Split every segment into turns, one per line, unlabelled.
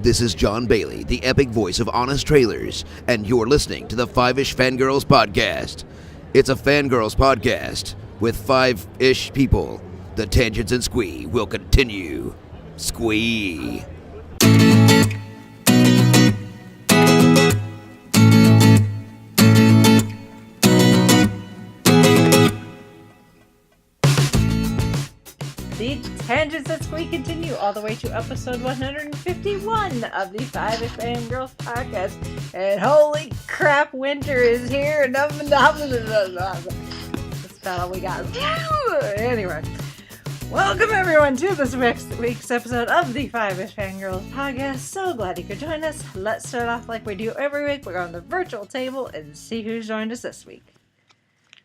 This is John Bailey, the epic voice of Honest Trailers, and you're listening to the Five-ish Fangirls podcast. It's a Fangirls podcast with five-ish people. The tangents and squee will continue. Squee.
The tangents and squee continue all the way to episode 151 of the Five-ish Fangirls podcast. And holy crap, winter is here. That's about all we got. Anyway, welcome everyone to this week's episode of the Five-ish Fangirls podcast. So glad you could join us. Let's start off like we do every week. We're on the virtual table and see who's joined us this week.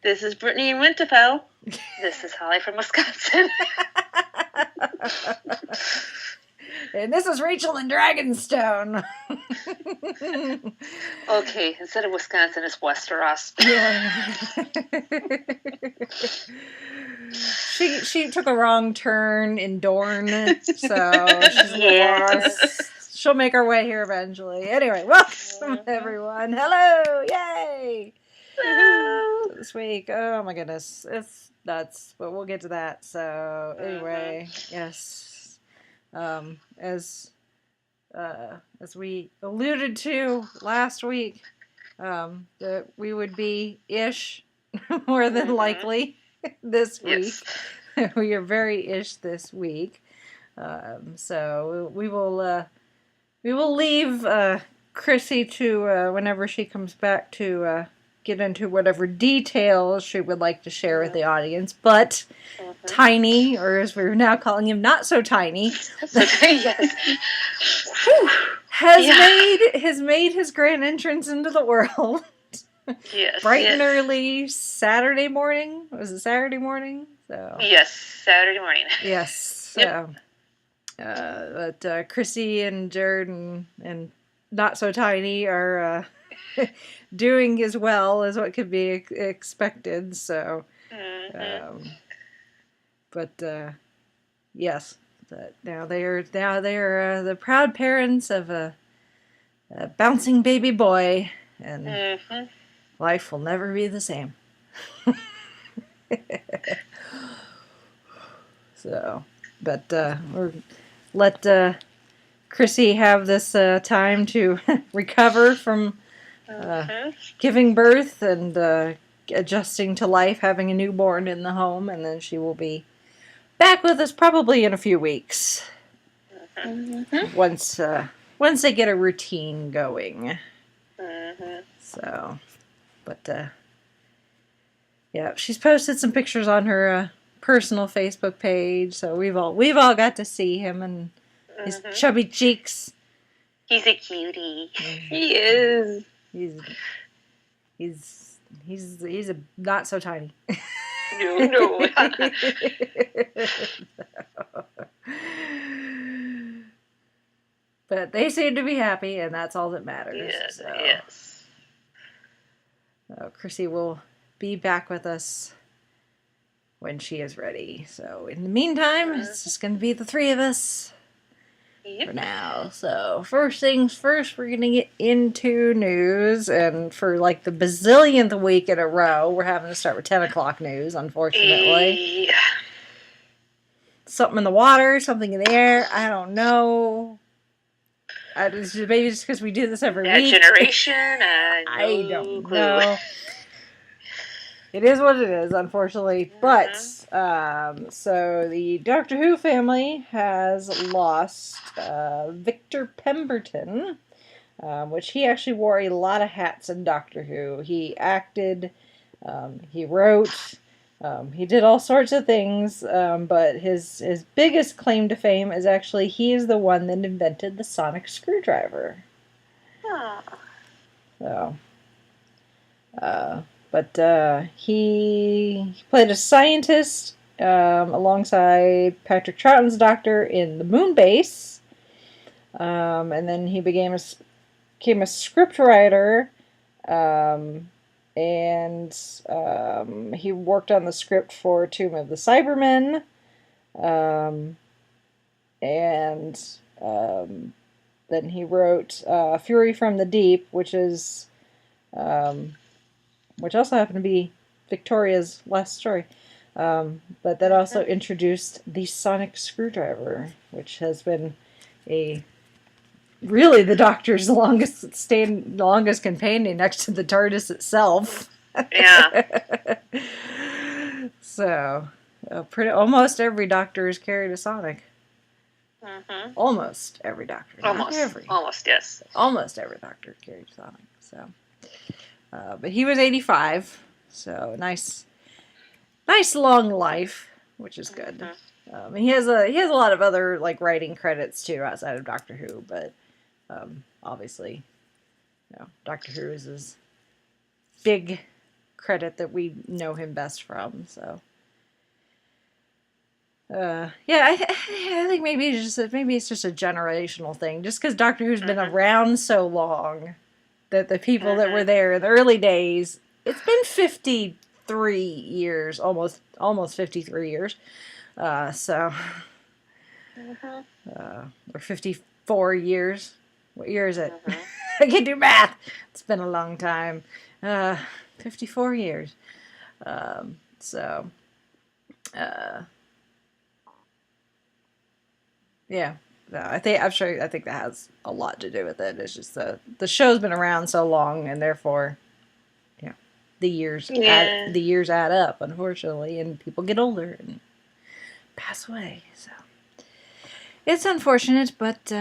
This is Brittany in Winterfell. This is Holly from Wisconsin.
And this is Rachel in Dragonstone.
Okay, instead of Wisconsin, it's Westeros.
Yeah. She took a wrong turn in Dorne, so she's lost. She'll make her way here eventually. Anyway, welcome everyone. Hello, yay!
Hello.
This week, oh my goodness, it's nuts, but we'll get to that. So anyway, yes, as we alluded to last week, that we would be ish more than likely this week. Yes. We are very ish this week, so we will leave Chrissy to whenever she comes back to get into whatever details she would like to share with the audience, but Tiny, or as we're now calling him, not so tiny,
Yes.
has made his grand entrance into the world.
Yes.
Bright and early Saturday morning. Was it Saturday morning? So
yes, Saturday morning.
yes.
Yep.
But Chrissy and Jared and not so tiny are doing as well as what could be expected. So, yes, now they are the proud parents of a bouncing baby boy, and life will never be the same. So, but we're let Chrissy have this time to recover from giving birth and adjusting to life, having a newborn in the home, and then she will be back with us probably in a few weeks. Once they get a routine going. So, but yeah, she's posted some pictures on her personal Facebook page, so we've all got to see him and his chubby cheeks.
He's a cutie. He is.
He's a not so tiny.
No.
But they seem to be happy, and that's all that matters.
Yes.
So.
Yes.
Chrissy will be back with us when she is ready. So in the meantime, it's just going to be the three of us.
Yep.
For now. So first things first, we're going to get into news, and for like the bazillionth week in a row, we're having to start with 10 o'clock news, unfortunately.
Yeah.
Something in the water, something in the air, I don't know. Maybe just because we do this every week.
Generation,
I don't know. It is what it is, unfortunately. But, so the Doctor Who family has lost Victor Pemberton, which he actually wore a lot of hats in Doctor Who. He acted, he wrote, he did all sorts of things, but his biggest claim to fame is actually he is the one that invented the sonic screwdriver. So, but he played a scientist alongside Patrick Troughton's Doctor in the Moon Base, and then he became a scriptwriter, and he worked on the script for Tomb of the Cybermen, and Then he wrote Fury from the Deep, which also happened to be Victoria's last story. But that also introduced the sonic screwdriver, which has been really the Doctor's longest companion next to the TARDIS itself.
Yeah.
So, almost every Doctor has carried a sonic.
Mm-hmm.
Almost every Doctor.
Almost, yes.
Almost every Doctor carried a sonic. So, but he was 85, so nice long life, which is good.
Mm-hmm.
He has a lot of other like writing credits too outside of Doctor Who, but obviously, Doctor Who is his big credit that we know him best from. So, yeah, I think maybe it's just a generational thing, just because Doctor Who's been around so long that the people that were there in the early days, it's been 53 years, almost 53 years. So, or 54 years. What year is it? I can do math. It's been a long time. 54 years. Yeah. No, I think that has a lot to do with it. It's just the show's been around so long, and therefore, the years add up, unfortunately, and people get older and pass away. So it's unfortunate, but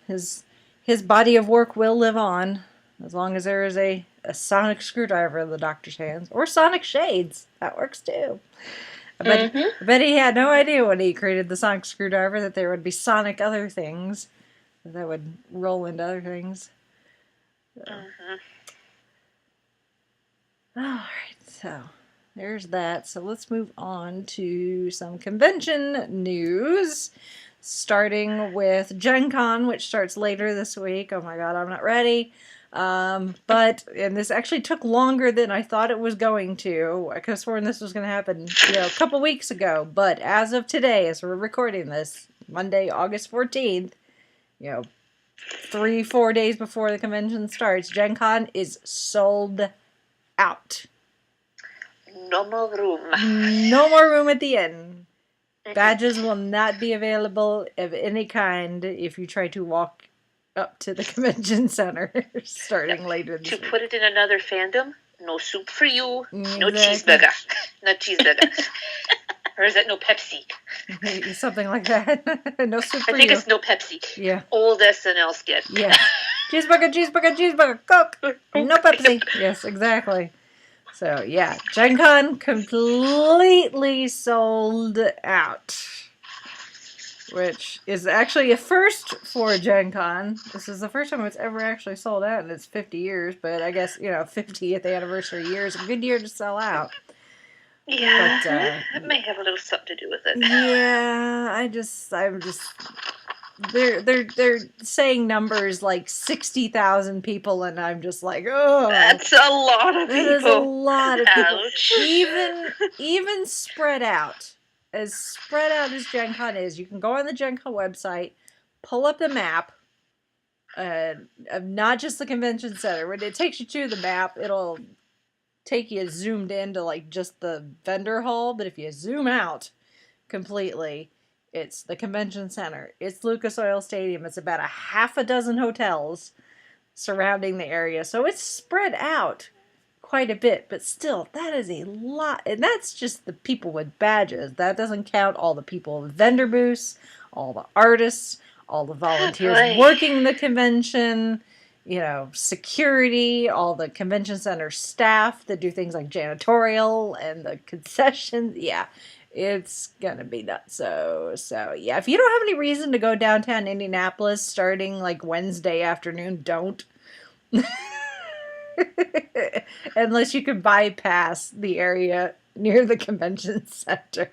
his body of work will live on as long as there is a sonic screwdriver in the Doctor's hands, or sonic shades. That works too. I bet he had no idea when he created the sonic screwdriver that there would be sonic other things that would roll into other things. Alright, so there's that. So let's move on to some convention news. Starting with Gen Con, which starts later this week. Oh my god, I'm not ready. And this actually took longer than I thought it was going to. I could have sworn this was going to happen, a couple weeks ago. But as of today, as we're recording this, Monday, August 14th, 3-4 days before the convention starts, Gen Con is sold out.
No more room.
No more room at the inn. Badges will not be available of any kind if you try to walk up to the convention center starting later this week.
To put it in another fandom, no soup for you, no cheeseburger. No cheeseburger. Or is that no Pepsi?
Something like that. No soup for you.
I think it's no Pepsi.
Yeah.
Old SNL skit.
Yeah. Cheeseburger, Coke. No Pepsi. Yes, exactly. So, yeah, Gen Con completely sold out. Which is actually a first for Gen Con. This is the first time it's ever actually sold out in its 50 years, but I guess, 50th anniversary year is a good year to sell out.
Yeah, but, it may have a little something to do with it.
Yeah, they're saying numbers like 60,000 people, and I'm just like, oh,
that's a lot of people.
That is a lot of people.
Ouch.
Even spread out as Gen Con is, you can go on the Gen Con website, pull up the map of not just the convention center. When it takes you to the map, it'll take you zoomed into like just the vendor hall, but if you zoom out completely, it's the convention center. It's Lucas Oil Stadium. It's about a half a dozen hotels surrounding the area. So it's spread out quite a bit, but still, that is a lot. And that's just the people with badges. That doesn't count all the people with vendor booths, all the artists, all the volunteers working the convention, security, all the convention center staff that do things like janitorial and the concessions. Yeah. It's gonna be nuts. So yeah, if you don't have any reason to go downtown Indianapolis starting like Wednesday afternoon, don't. Unless you can bypass the area near the convention center.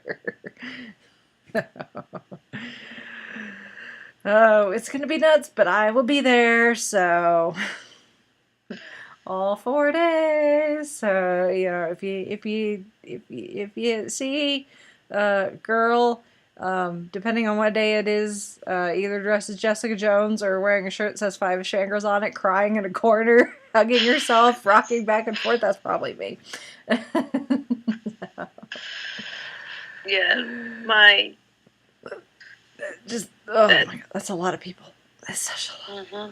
Oh, it's gonna be nuts, but I will be there, so all 4 days. So if you see girl depending on what day it is, either dressed as Jessica Jones or wearing a shirt that says 5 Fangirls on it, crying in a corner, hugging yourself, rocking back and forth. That's probably me.
Yeah, my...
Just, oh my God, that's a lot of people. That's such a lot.
Mm-hmm.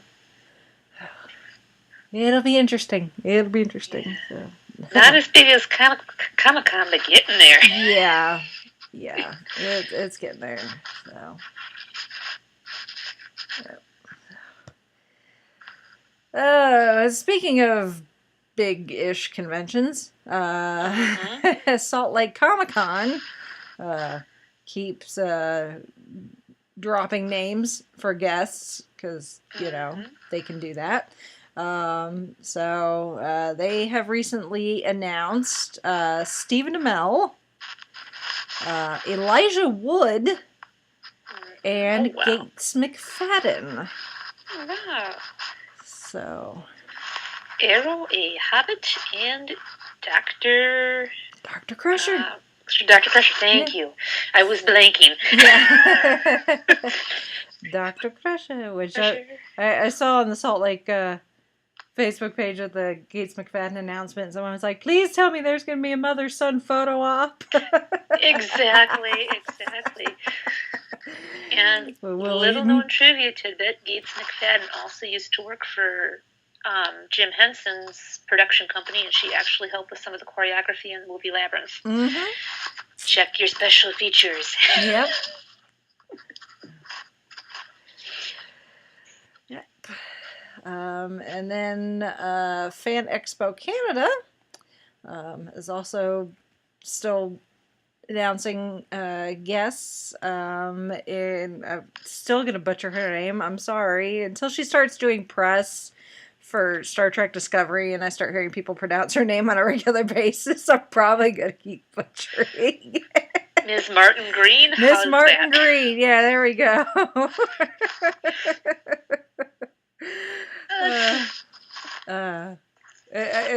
It'll be interesting. It'll be interesting. So.
Not as big as Comic-Con, but getting there.
Yeah. Yeah. It's getting there. So. Speaking of big-ish conventions, Salt Lake Comic-Con keeps dropping names for guests because, you know, they can do that. So they have recently announced Stephen Amell, Elijah Wood, and Gates McFadden.
Wow.
So.
Arrow, a Hobbit, and Dr.
Crusher.
Dr. Crusher, thank you. I was blanking.
Yeah. Dr. Crusher, which I saw on the Salt Lake Facebook page of the Gates McFadden announcement. Someone was like, please tell me there's going to be a mother-son photo op.
Exactly. And little-known trivia tidbit, Gates McFadden also used to work for Jim Henson's production company, and she actually helped with some of the choreography in the movie Labyrinth. Mm-hmm. Check your special features.
Yep. Yep. And then Fan Expo Canada is also still announcing guests. And I'm still going to butcher her name. I'm sorry. Until she starts doing press for Star Trek Discovery and I start hearing people pronounce her name on a regular basis, I'm probably going to keep butchering.
Ms. Martin Green?
Miss Martin Green. Yeah, there we go.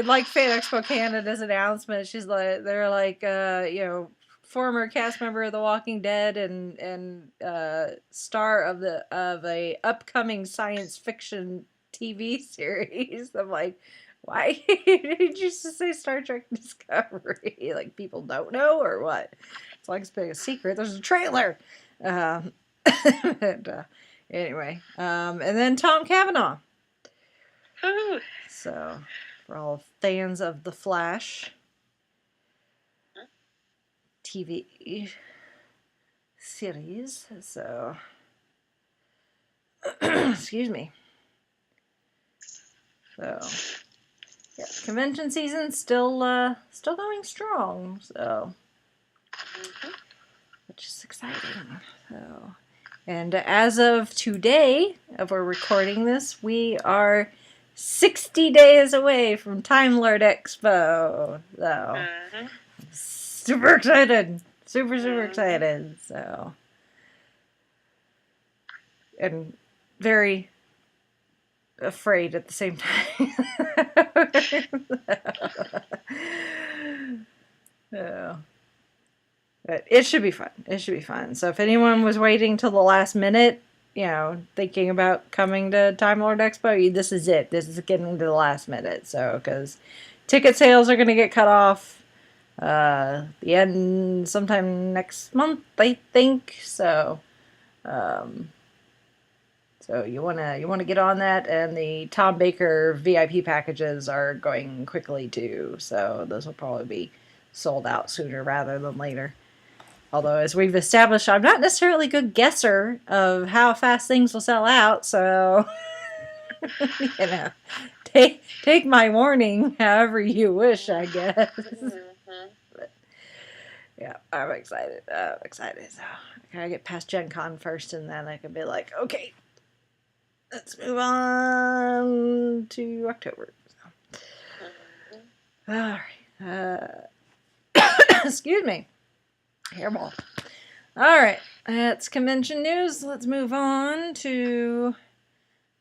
Like Fan Expo Canada's announcement, she's like, they're like, you know, former cast member of The Walking Dead and star of a upcoming science fiction TV series. I'm like, why did you just say Star Trek Discovery? Like, people don't know or what? It's like it's been a secret. There's a trailer. And, anyway, and then Tom Cavanaugh.
Ooh.
So, for all fans of The Flash TV series, so excuse me. So, yeah, convention season still going strong. So, which is exciting. So, and as of today, of we're recording this, we are 60 days away from Time Lord Expo. So, super excited. Super excited. So, and very afraid at the same time. So, but it should be fun. It should be fun. So if anyone was waiting till the last minute, you know, thinking about coming to Time Lord Expo, this is it. This is getting to the last minute. So, because ticket sales are going to get cut off the end sometime next month, I think. So, so you wanna get on that, and the Tom Baker VIP packages are going quickly too. So those will probably be sold out sooner rather than later. Although, as we've established, I'm not necessarily a good guesser of how fast things will sell out. So, you know, take my warning however you wish, I guess. But, yeah, I'm excited. So I gotta get past Gen Con first, and then I can be like, okay, let's move on to October. So. All right. Excuse me. Hairball. All right. That's convention news. Let's move on to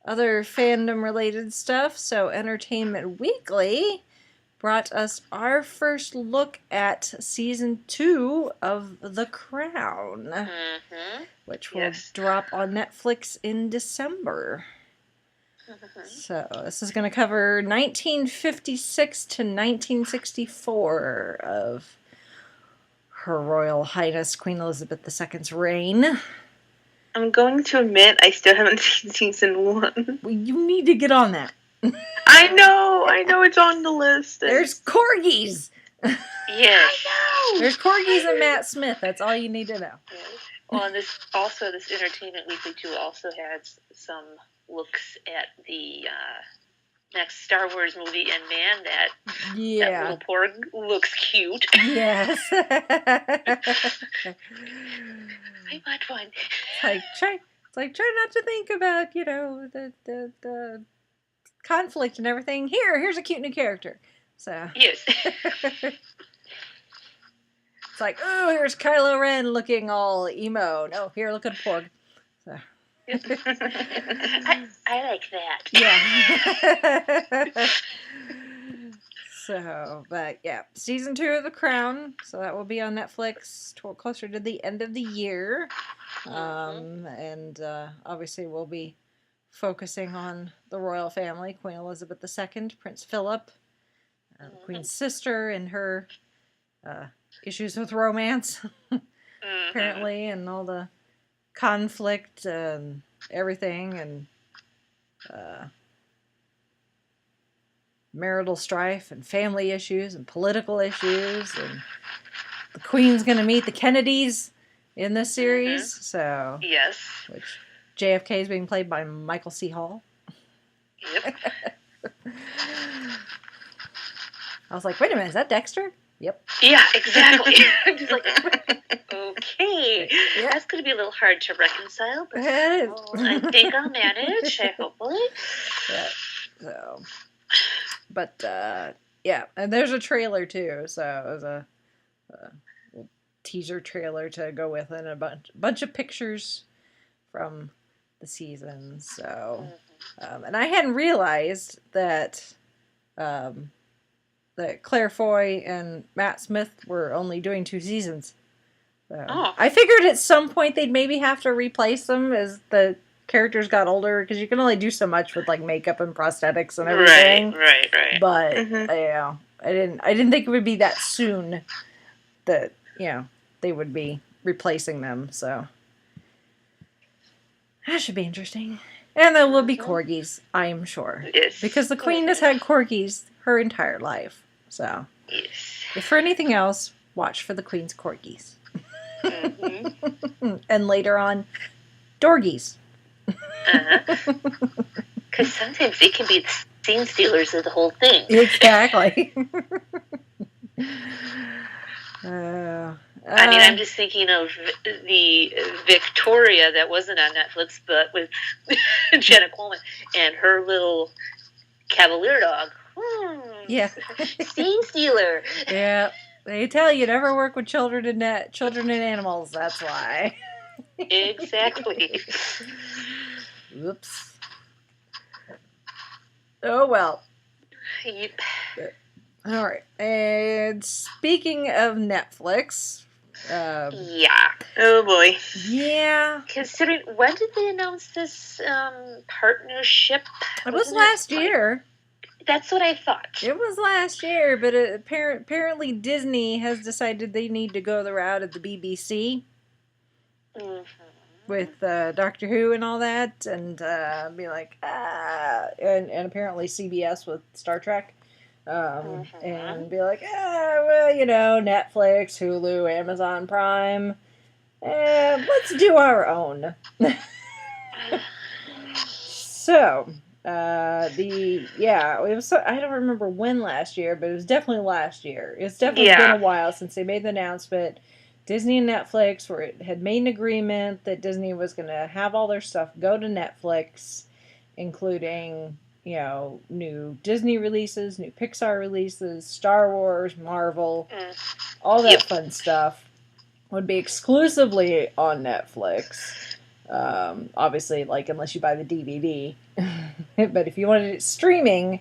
other fandom-related stuff. So, Entertainment Weekly brought us our first look at season 2 of The Crown, which will drop on Netflix in December. So this is going to cover 1956 to 1964 of Her Royal Highness Queen Elizabeth II's reign.
I'm going to admit I still haven't seen season 1.
Well, you need to get on that.
I know it's on the list.
There's corgis.
Yes.
I know.
There's corgis and Matt Smith. That's all you need to know.
Yes. Well, and this Entertainment Weekly too also has some looks at the next Star Wars movie, and man, that little porg looks cute.
Yes.
I want one.
It's like try not to think about, the conflict and everything. Here's a cute new character. So
yes.
It's like, oh, here's Kylo Ren looking all emo. No, here, look at a porg. So.
I like that.
Yeah. So, but yeah, season 2 of The Crown. So that will be on Netflix closer to the end of the year. And obviously we'll be focusing on the royal family, Queen Elizabeth II, Prince Philip, the Queen's sister, and her issues with romance, apparently, and all the conflict and everything, and marital strife and family issues and political issues, and the Queen's going to meet the Kennedys in this series. So
yes,
which JFK is being played by Michael C. Hall.
Yep.
I was like, wait a minute, is that Dexter? Yep.
Yeah, exactly. I'm just like, okay,
yeah.
That's going to be a little hard to reconcile, but I think I'll manage, hopefully.
Yeah. So, but yeah, and there's a trailer too. So it was a teaser trailer to go with, and a bunch of pictures from the season. So, and I hadn't realized that that Claire Foy and Matt Smith were only doing 2 seasons. So I figured at some point they'd maybe have to replace them as the characters got older, because you can only do so much with like makeup and prosthetics and everything.
Right.
But I didn't think it would be that soon that they would be replacing them. So that should be interesting. And there will be corgis, I'm sure.
Yes.
Because the Queen has had corgis her entire life. So, if for anything else, watch for the Queen's corgis. And later on, dorgies.
Because sometimes it can be the scene stealers of the whole thing.
Exactly.
I'm just thinking of the Victoria that wasn't on Netflix, but with Jenna Coleman and her little Cavalier dog.
Yeah.
Scene stealer.
Yeah. They tell you never work with children and animals. That's why.
Exactly.
Oops. Oh, well.
Yep.
All right. And speaking of Netflix.
Yeah.
Oh, boy.
Yeah.
Considering, when did they announce this partnership?
It was last year.
That's what I thought.
It was last year, but apparently Disney has decided they need to go the route of the BBC with Doctor Who and all that, and be like, and apparently CBS with Star Trek, and be like, well, Netflix, Hulu, Amazon Prime, let's do our own. So... it was. I don't remember when last year, but it was definitely last year. It's definitely been a while since they made the announcement. Disney and Netflix had made an agreement that Disney was going to have all their stuff go to Netflix, including new Disney releases, new Pixar releases, Star Wars, Marvel, all that fun stuff would be exclusively on Netflix. Obviously, unless you buy the DVD. But if you wanted it streaming,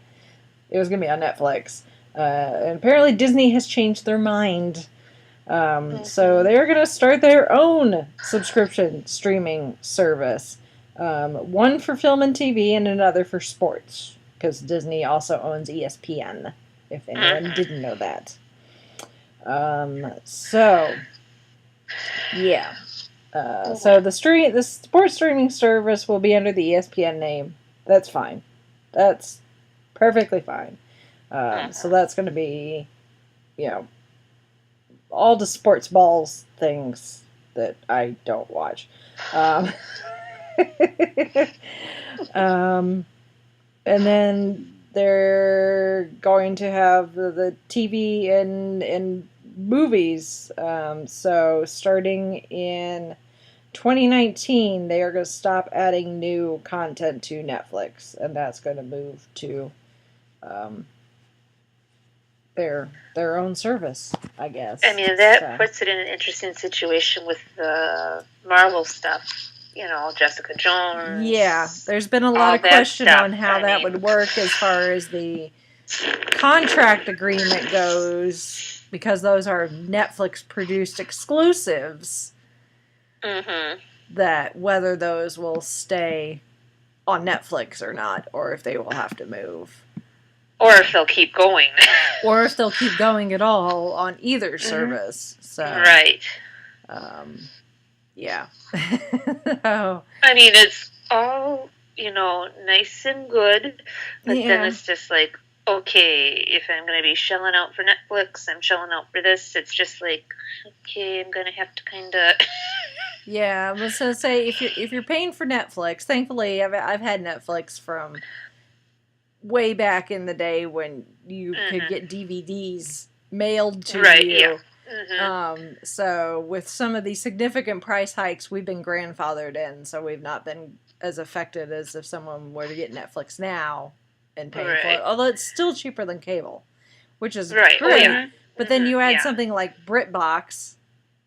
it was going to be on Netflix. And apparently Disney has changed their mind. So they're going to start their own subscription streaming service. One for film and TV and another for sports. Because Disney also owns ESPN, if anyone didn't know that. So, yeah. So the sports streaming service will be under the ESPN name. That's fine. That's perfectly fine. So that's going to be, all the sports balls things that I don't watch. And then they're going to have the TV and movies. So starting in 2019, they are going to stop adding new content to Netflix, and that's going to move to their own service, I guess.
I mean, that puts it in an interesting situation with the Marvel stuff. Jessica Jones.
Yeah, there's been a lot of question on how that would work as far as the contract agreement goes, because those are Netflix-produced exclusives. That whether those will stay on Netflix or not, or if they will have to move.
Or if they'll keep going.
Or if they'll keep going at all on either service. So,
right.
Yeah.
I mean, it's all, nice and good, but then it's just like, okay, if I'm going to be shelling out for Netflix, I'm shelling out for this, it's just like, okay, I'm going to have to kind of...
Yeah, I was going to say, if you're paying for Netflix, thankfully, I've had Netflix from way back in the day when you could get DVDs mailed to you. Yeah. So with some of these significant price hikes, we've been grandfathered in, so we've not been as affected as if someone were to get Netflix now and pay for it. Although it's still cheaper than cable, which is great. Oh, yeah. But then you add something like BritBox,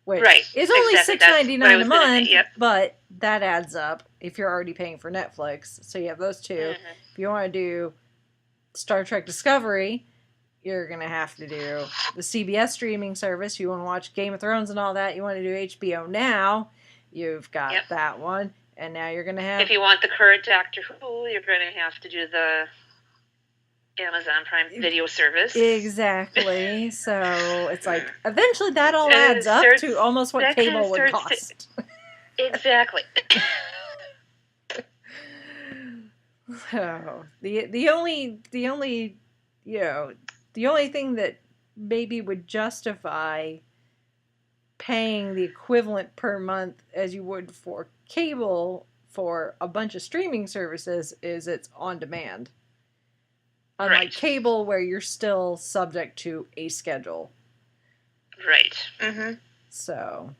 which is only $6.99 a month, but that adds up if you're already paying for Netflix. So you have those two. If you want to do Star Trek Discovery, you're going to have to do the CBS streaming service. You want to watch Game of Thrones and all that. You want to do HBO Now. You've got that one. And now you're going to have...
If you want the current Doctor Who, you're going to have to do the Amazon Prime Video service.
Exactly. So it's like, eventually that all adds up to almost what cable would cost.
Exactly.
So the only thing that maybe would justify paying the equivalent per month as you would for cable for a bunch of streaming services is it's on demand. Unlike cable, where you're still subject to a schedule.
Right.
So,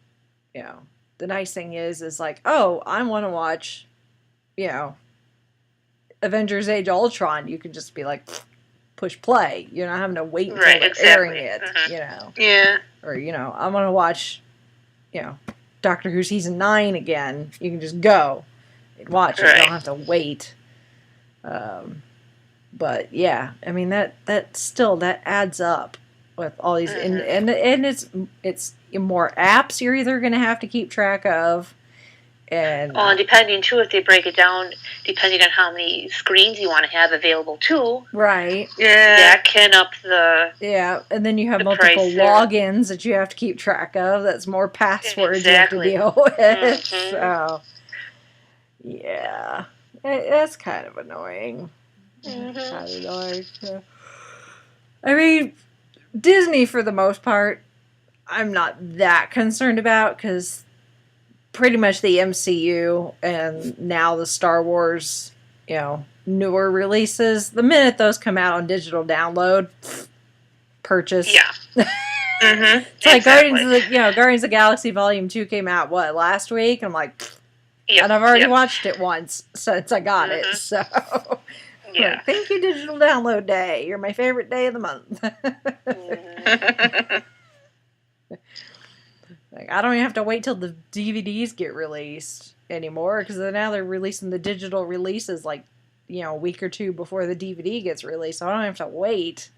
the nice thing is like, oh, I want to watch, Avengers Age of Ultron. You can just be like, push play. You're not having to wait until they're airing it,
Yeah.
Or, I want to watch, Doctor Who Season 9 again. You can just go and watch it. You don't have to wait. But, yeah, I mean, that adds up with all these. And it's more apps you're either going to have to keep track of. And
depending, too, if they break it down, depending on how many screens you want to have available, too.
Right.
Yeah.
That can up the...
Yeah, and then you have multiple logins that you have to keep track of. That's more passwords you have to deal with. So, yeah. That's kind of annoying. Kind of annoying. So. I mean, Disney, for the most part, I'm not that concerned about, because... pretty much the MCU and now the Star Wars, newer releases. The minute those come out on digital download, purchase.
Yeah.
It's like Guardians of the Galaxy Volume 2 came out, last week? I'm like, and I've already watched it once since I got it, so.
Yeah.
Like, thank you, Digital Download Day. You're my favorite day of the month. Like, I don't even have to wait till the DVDs get released anymore, because now they're releasing the digital releases like, a week or two before the DVD gets released, so I don't have to wait.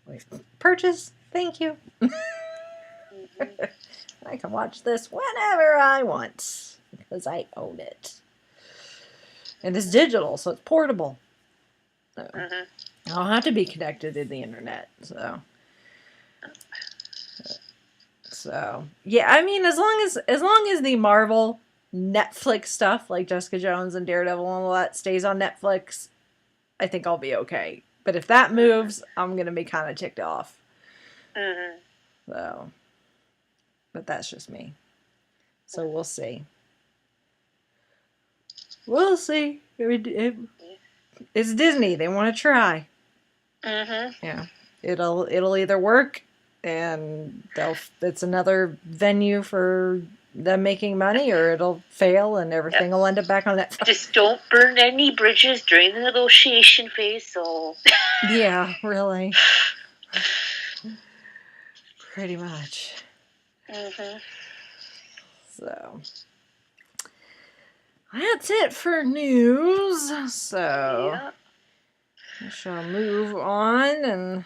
Like, purchase, thank you.
Mm-hmm.
I can watch this whenever I want because I own it. And it's digital, so it's portable. So
Mm-hmm.
I don't have to be connected to the internet. So yeah, I mean, as long as the Marvel Netflix stuff like Jessica Jones and Daredevil and all that stays on Netflix, I think I'll be okay. But if that moves, I'm gonna be kind of ticked off.
Mm-hmm.
So, but that's just me. So we'll see. We'll see. It's Disney. They want to try.
Mm-hmm.
Yeah, it'll either work, and it's another venue for them making money, or it'll fail, and everything will end up back on Netflix.
Just don't burn any bridges during the negotiation phase. So.
Yeah, really. Pretty much.
Mm-hmm.
So that's it for news. So
Yeah.
I shall move on and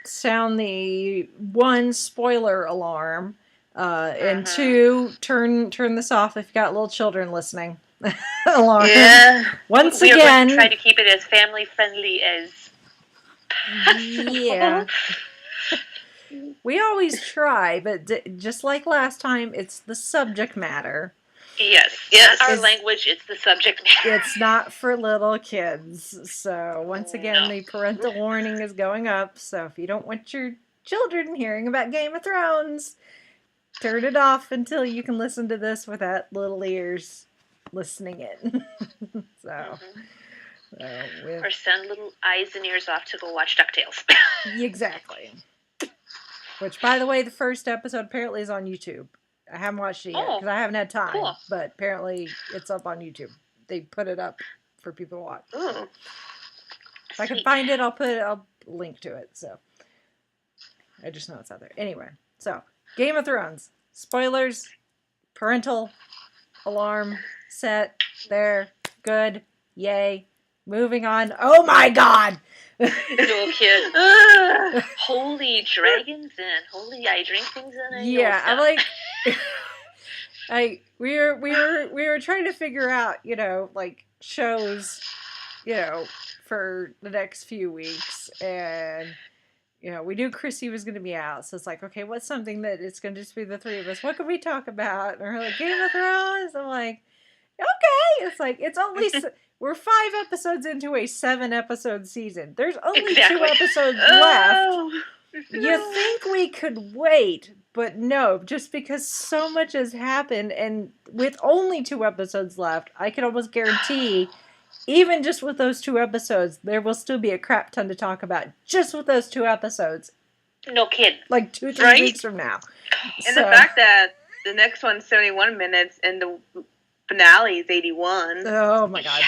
sound the 1 spoiler alarm, and 2 turn this off if you got little children listening. Alarm.
Yeah.
Once
we
again,
are going to try to keep it as family friendly as possible.
Yeah. We always try, but just like last time, it's the subject matter.
Yes. Yes. Not our language, it's the subject matter.
It's not for little kids. So once again, the parental warning is going up. So if you don't want your children hearing about Game of Thrones, turn it off until you can listen to this without little ears listening in. So,
or send little eyes and ears off to go watch DuckTales.
Exactly. Which, by the way, the first episode apparently is on YouTube. I haven't watched it yet because I haven't had time. Cool. But apparently it's up on YouTube. They put it up for people to watch. So. If I can find it, I'll link to it. So I just know it's out there. Anyway, so Game of Thrones. Spoilers. Parental alarm set. There. Good. Yay. Moving on. Oh my God!
Little kid. Holy dragons and holy I drink things and
I'm like we were trying to figure out, like shows, for the next few weeks, and we knew Chrissy was going to be out, so it's like, okay, what's something that it's going to just be the 3 of us? What can we talk about? And we're like, Game of Thrones. I'm like, okay. It's like it's only we're 5 episodes into a 7-episode season. There's only 2 episodes left. You think we could wait, but no, just because so much has happened, and with only 2 episodes left, I can almost guarantee, even just with those 2 episodes, there will still be a crap ton to talk about just with those 2 episodes.
No kidding.
Like 2-3 weeks from now.
And the fact that the next one's 71 minutes and the finale is 81.
Oh my God.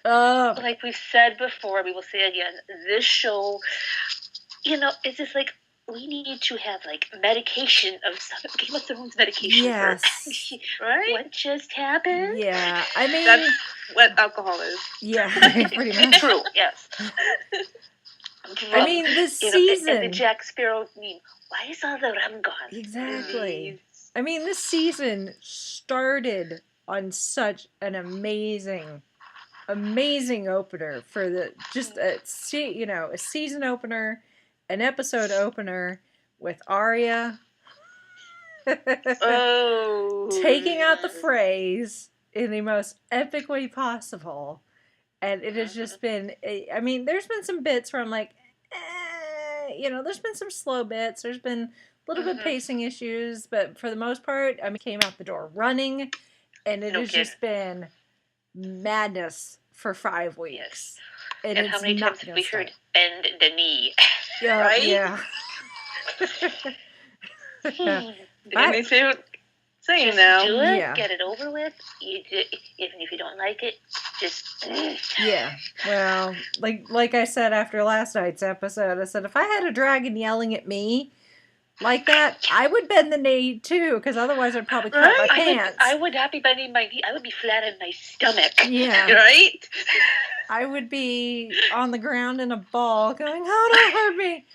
Like we've said before, we will say again, this show, it's just like we need to have like medication of some Game of Thrones medication.
Yes.
Right?
What just happened?
Yeah. I mean,
that's what alcohol is.
Yeah, pretty much.
True, yes.
I mean, this season.
And the Jack Sparrow meme, why is all the rum gone?
Exactly. I mean, this season started on such an amazing opener for a season opener, an episode opener with Arya taking out the phrase in the most epic way possible, and it has just been. I mean, there's been some bits where I'm like, there's been some slow bits. There's been a little bit pacing issues, but for the most part, I came out the door running. And it has just been madness for 5 weeks.
Yes. And how many times have we heard bend the knee?
Yeah,
right?
Yeah.
It makes me saying
just
now.
do it,
Yeah.
Get it over with. Even if you don't like it, just...
Yeah. Well, like I said after last night's episode, I said, if I had a dragon yelling at me, like that, I would bend the knee too, because otherwise I'd probably crap my pants.
I would not be bending my knee. I would be flat on my stomach.
Yeah.
Right?
I would be on the ground in a ball going, oh, don't hurt me.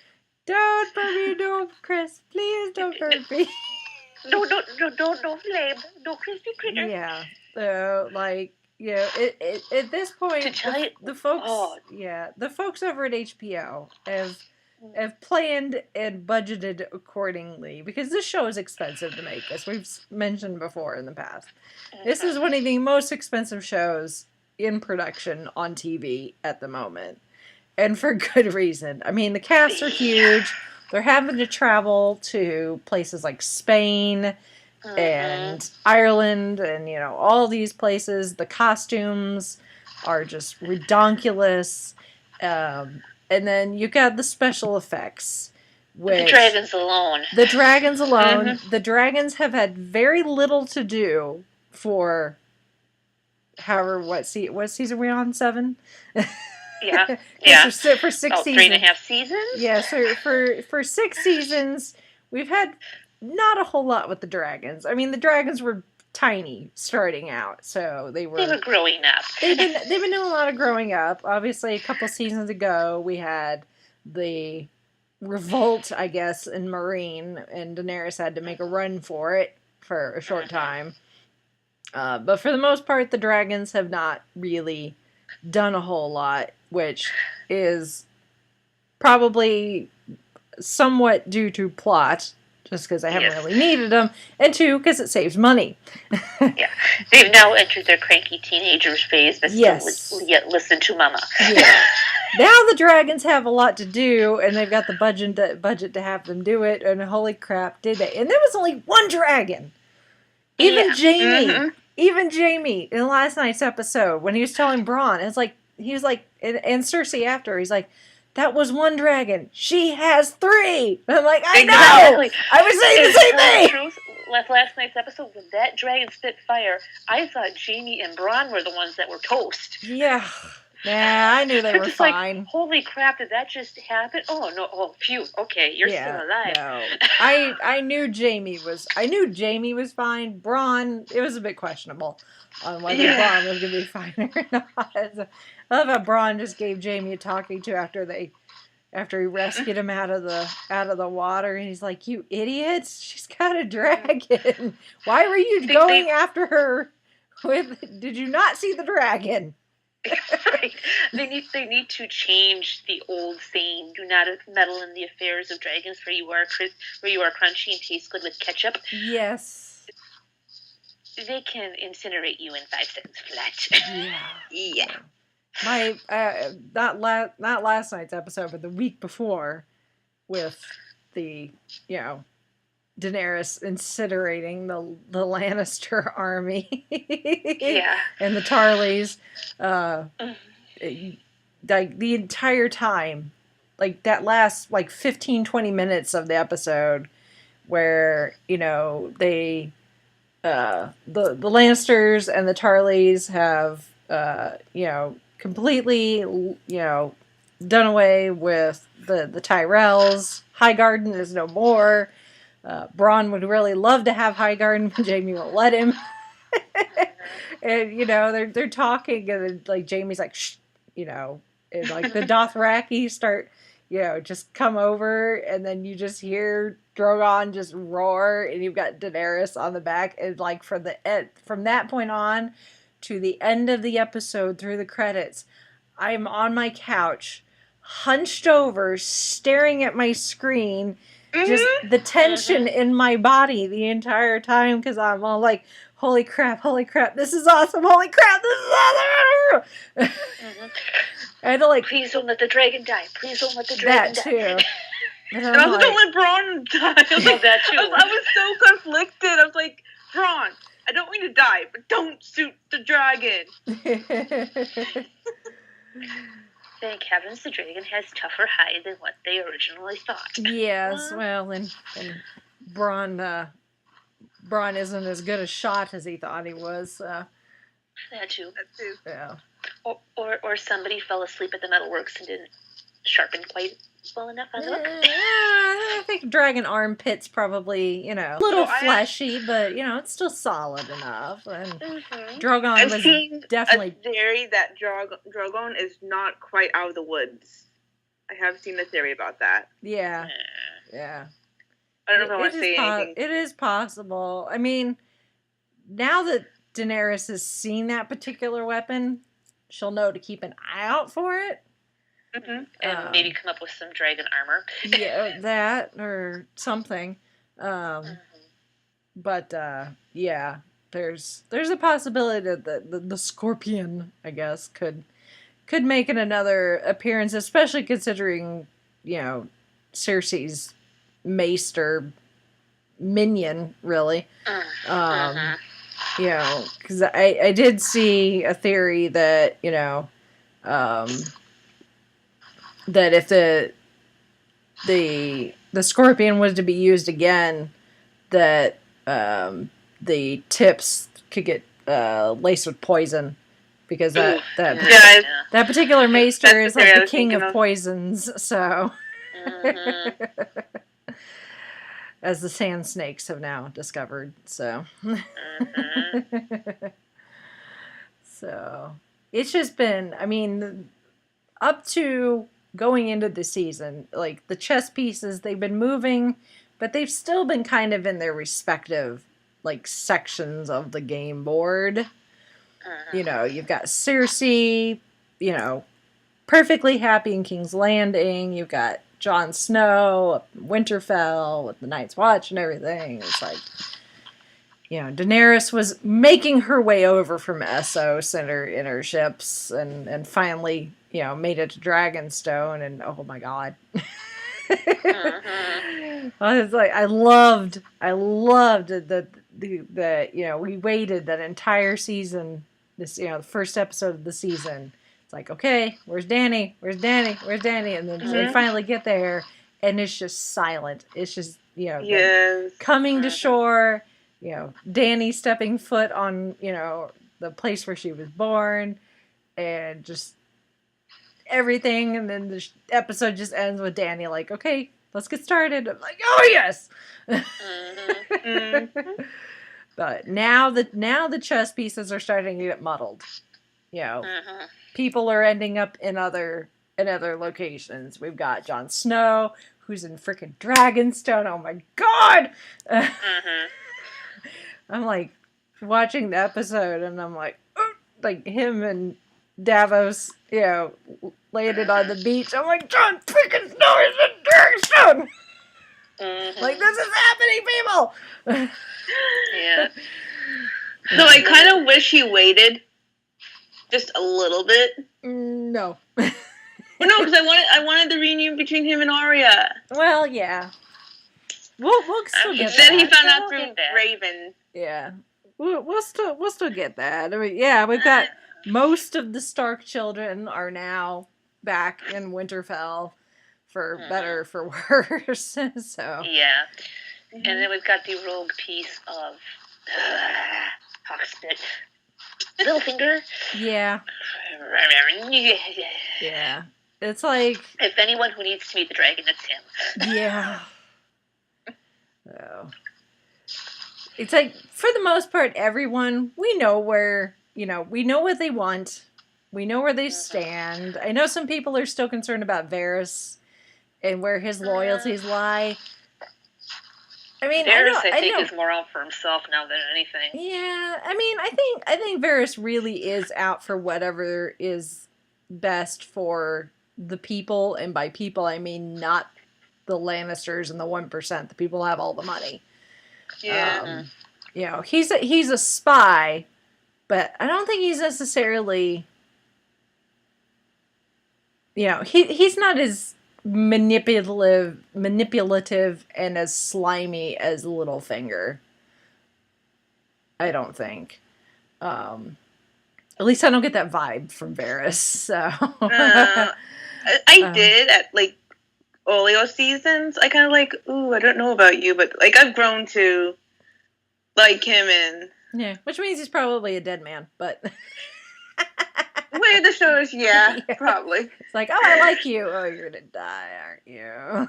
Don't hurt me, no, Chris. Please don't hurt me.
No flame. No crispy critter.
Yeah. So, like, yeah, at this point, the folks, the folks over at HBO have planned and budgeted accordingly, because this show is expensive to make, as we've mentioned before in the past. This is one of the most expensive shows in production on TV at the moment, and for good reason. I mean, the casts are huge. They're having to travel to places like Spain and Ireland, and all these places. The costumes are just redonkulous. And then you got the special effects.
The dragons alone.
The dragons have had very little to do for what season are we on? 7?
Yeah.
For 6 seasons.
3.5 seasons?
Yeah, so for 6 seasons, we've had not a whole lot with the dragons. I mean, the dragons were tiny starting out, so they were
growing up.
They've been doing a lot of growing up. Obviously, a couple seasons ago, we had the revolt, I guess, in Marine, and Daenerys had to make a run for it for a short time. But for the most part, the dragons have not really done a whole lot, which is probably somewhat due to plot, just because I haven't really needed them, and 2, because it saves money.
Yeah, they've now entered their cranky teenagers phase, but still yet listen to Mama.
Yeah. Now the dragons have a lot to do, and they've got the budget to have them do it, and holy crap, did they. And there was only one dragon. Even Jamie, in last night's episode, when he was telling Bronn, he was like, and Cersei after, he's like, that was one dragon. She has 3. And I'm like, I know! I was saying the same thing!
Truth, last night's episode, when that dragon spit fire, I thought Jamie and Bronn were the ones that were toast.
Yeah. Nah, I knew they were fine.
Like, holy crap, did that just happen? Oh, no. Oh, phew. Okay, you're still alive.
No. I knew Jamie was fine. Bronn, it was a bit questionable on whether Bronn was going to be fine or not. I love how Bronn just gave Jamie a talking to after he rescued him out of the water, and he's like, "You idiots! She's got a dragon. Why were you going after her? Did you not see the dragon?"
Right. They need to change the old saying: "Do not meddle in the affairs of dragons, for you are crunchy and taste good with ketchup."
Yes.
They can incinerate you in 5 seconds flat.
Yeah. My not last night's episode, but the week before, with the Daenerys incinerating the Lannister army, and the Tarleys, like the entire time, like that last 15-20 minutes of the episode, where they the Lannisters and the Tarleys have completely, done away with the Tyrells. Highgarden is no more. Bronn would really love to have Highgarden, but Jamie won't let him. And they're talking, and Jamie's like, shh, and the Dothraki start, just come over, and then you just hear Drogon just roar, and you've got Daenerys on the back, and from that point on to the end of the episode, through the credits, I'm on my couch, hunched over, staring at my screen, just the tension in my body the entire time, because I'm all like, holy crap, this is awesome, holy crap, this is awesome! I had to
please don't let the dragon die, please don't let the dragon die.
That too.
And also don't let Bronn die.
That too.
I was so conflicted. I was like, Bronn, I don't mean to die, but don't shoot the dragon.
Thank heavens the dragon has tougher hide than what they originally thought.
Yes, well, and Bronn isn't as good a shot as he thought he was.
That too.
Yeah.
Or somebody fell asleep at the metalworks and didn't sharpened quite well enough on the book.
I think dragon armpit's probably, a little fleshy, but, it's still solid enough. And Drogon
I've
was
seen
definitely...
a theory that Drogon is not quite out of the woods. I have seen a theory about that.
Yeah.
I don't know if I want to say anything.
It is possible. I mean, now that Daenerys has seen that particular weapon, she'll know to keep an eye out for it.
And maybe come up with some dragon armor.
Yeah, that or something. But yeah, there's a possibility that the Scorpion, I guess, could make another appearance, especially considering, Cersei's maester minion, really. Because I did see a theory that, that if the Scorpion was to be used again, that the tips could get laced with poison, because that particular maester is like the king of poisons. So, as the sand snakes have now discovered. So, so it's just been. I mean, up to going into the season, like the chess pieces, they've been moving, but they've still been kind of in their respective like sections of the game board. You've got Cersei, perfectly happy in King's Landing. You've got Jon Snow up in Winterfell with the Night's Watch and everything. It's like, Daenerys was making her way over from Essos in her ships and finally, made it to Dragonstone, and oh my god. I was like, I loved that we waited that entire season, this, the first episode of the season. It's like, okay, where's Dany? And then they finally get there, and it's just silent. It's just, coming to shore, Dany stepping foot on, the place where she was born, and just everything. And then the episode just ends with Dany like, okay, let's get started. I'm like, oh yes. But now the chess pieces are starting to get muddled. People are ending up in other locations. We've got Jon Snow, who's in freaking Dragonstone. Oh my god! I'm like watching the episode, and I'm like, like him and Davos, landed on the beach. I'm like, Jon freaking Snow is in Dragonstone. Like, this is happening, people.
Yeah. So I kind of wish he waited just a little bit.
No.
Well, no, because I wanted the reunion between him and Arya.
Well, yeah. We'll still get that.
Then he found out through Raven.
Yeah. We'll still get that. I mean, yeah, we've got most of the Stark children are now back in Winterfell, for better or for worse. So
yeah. And then we've got the rogue piece of Hawkspit. Littlefinger.
Yeah. Yeah. It's like,
if anyone who needs to meet the dragon, it's him.
Yeah. So it's like, for the most part, everyone, we know where, we know what they want. We know where they stand. I know some people are still concerned about Varys and where his loyalties lie. I mean,
Varys, I think, is more out for himself now than anything.
Yeah, I mean, I think Varys really is out for whatever is best for the people, and by people I mean not the Lannisters and the 1%. The people have all the money.
Yeah.
He's a spy, but I don't think he's necessarily. He's not as manipulative and as slimy as Littlefinger. I don't think. At least I don't get that vibe from Varys. So
I did at like Olio seasons. I kind of like, ooh, I don't know about you, but like I've grown to like him, and
yeah, which means he's probably a dead man. But
which majority of the shows, yeah,
Yeah.
probably.
It's like, oh, I like you. Oh, you're gonna die, aren't you?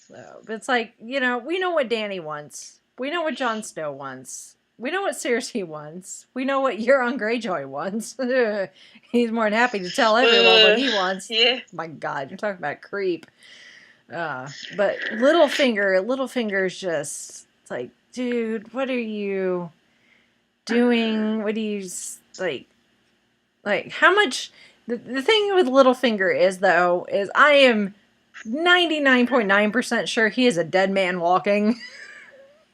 So, but it's like, we know what Dany wants. We know what Jon Snow wants. We know what Cersei wants. We know what Euron Greyjoy wants. He's more than happy to tell everyone what he wants.
Yeah.
My God, you're talking about creep. But Littlefinger's just like, dude, what are you doing? What do you like? How much? The thing with Littlefinger is I am 99.9% sure he is a dead man walking.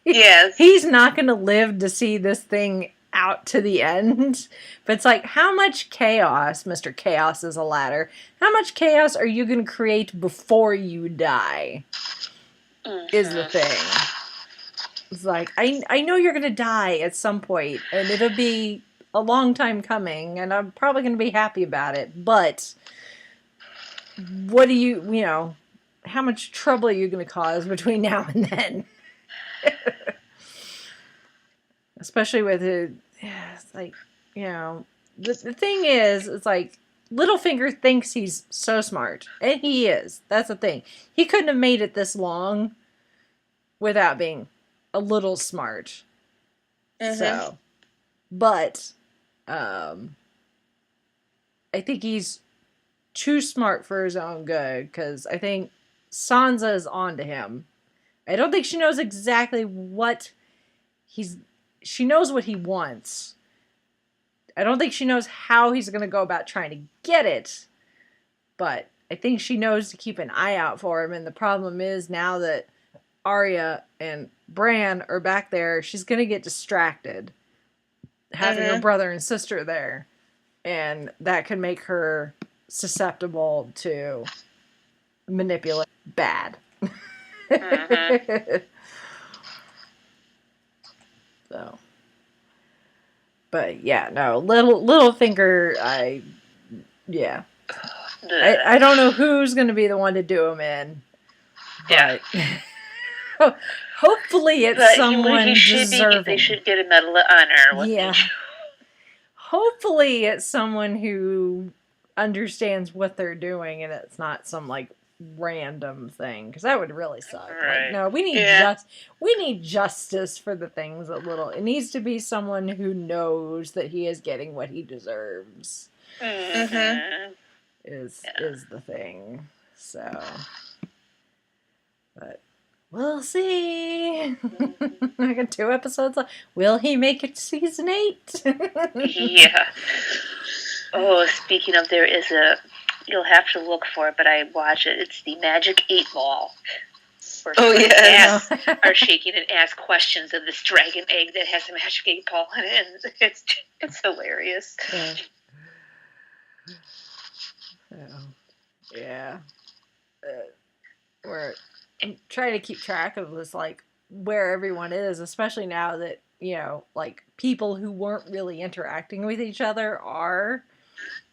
Yes.
He's not going to live to see this thing out to the end. But it's like, how much chaos, Mr. Chaos is a ladder, how much chaos are you going to create before you die? Is the thing. It's like, I know you're going to die at some point, and it'll be a long time coming, and I'm probably going to be happy about it, but what do you how much trouble are you going to cause between now and then? Especially with it, it's like, the thing is, it's like, Littlefinger thinks he's so smart, and he is. That's the thing. He couldn't have made it this long without being a little smart. Mm-hmm. So, but, I think he's too smart for his own good, because I think Sansa is onto him. I don't think she knows exactly what she knows what he wants. I don't think she knows how he's going to go about trying to get it, but I think she knows to keep an eye out for him, and the problem is now that Arya and Bran are back there, she's going to get distracted having her brother and sister there, and that could make her susceptible to manipulate bad. So, but yeah, no, Littlefinger, I don't know who's going to be the one to do him in, but hopefully it's someone deserving.
They should get a Medal of Honor.
Yeah. Hopefully it's someone who understands what they're doing, and it's not some like random thing, because that would really suck.
Right.
Like, no, we need justice for the things that it needs to be someone who knows that he is getting what he deserves.
Mm-hmm.
Is the thing. So, but we'll see. I got 2 episodes left. Will he make it to season 8?
Yeah. Oh, speaking of, there is you'll have to look for it, but I watch it. It's the Magic 8 Ball. Are shaking and ask questions of this dragon egg that has a magic 8 ball in it. And it's hilarious.
Yeah. We're trying to keep track of this, like, where everyone is, especially now that, like, people who weren't really interacting with each other are,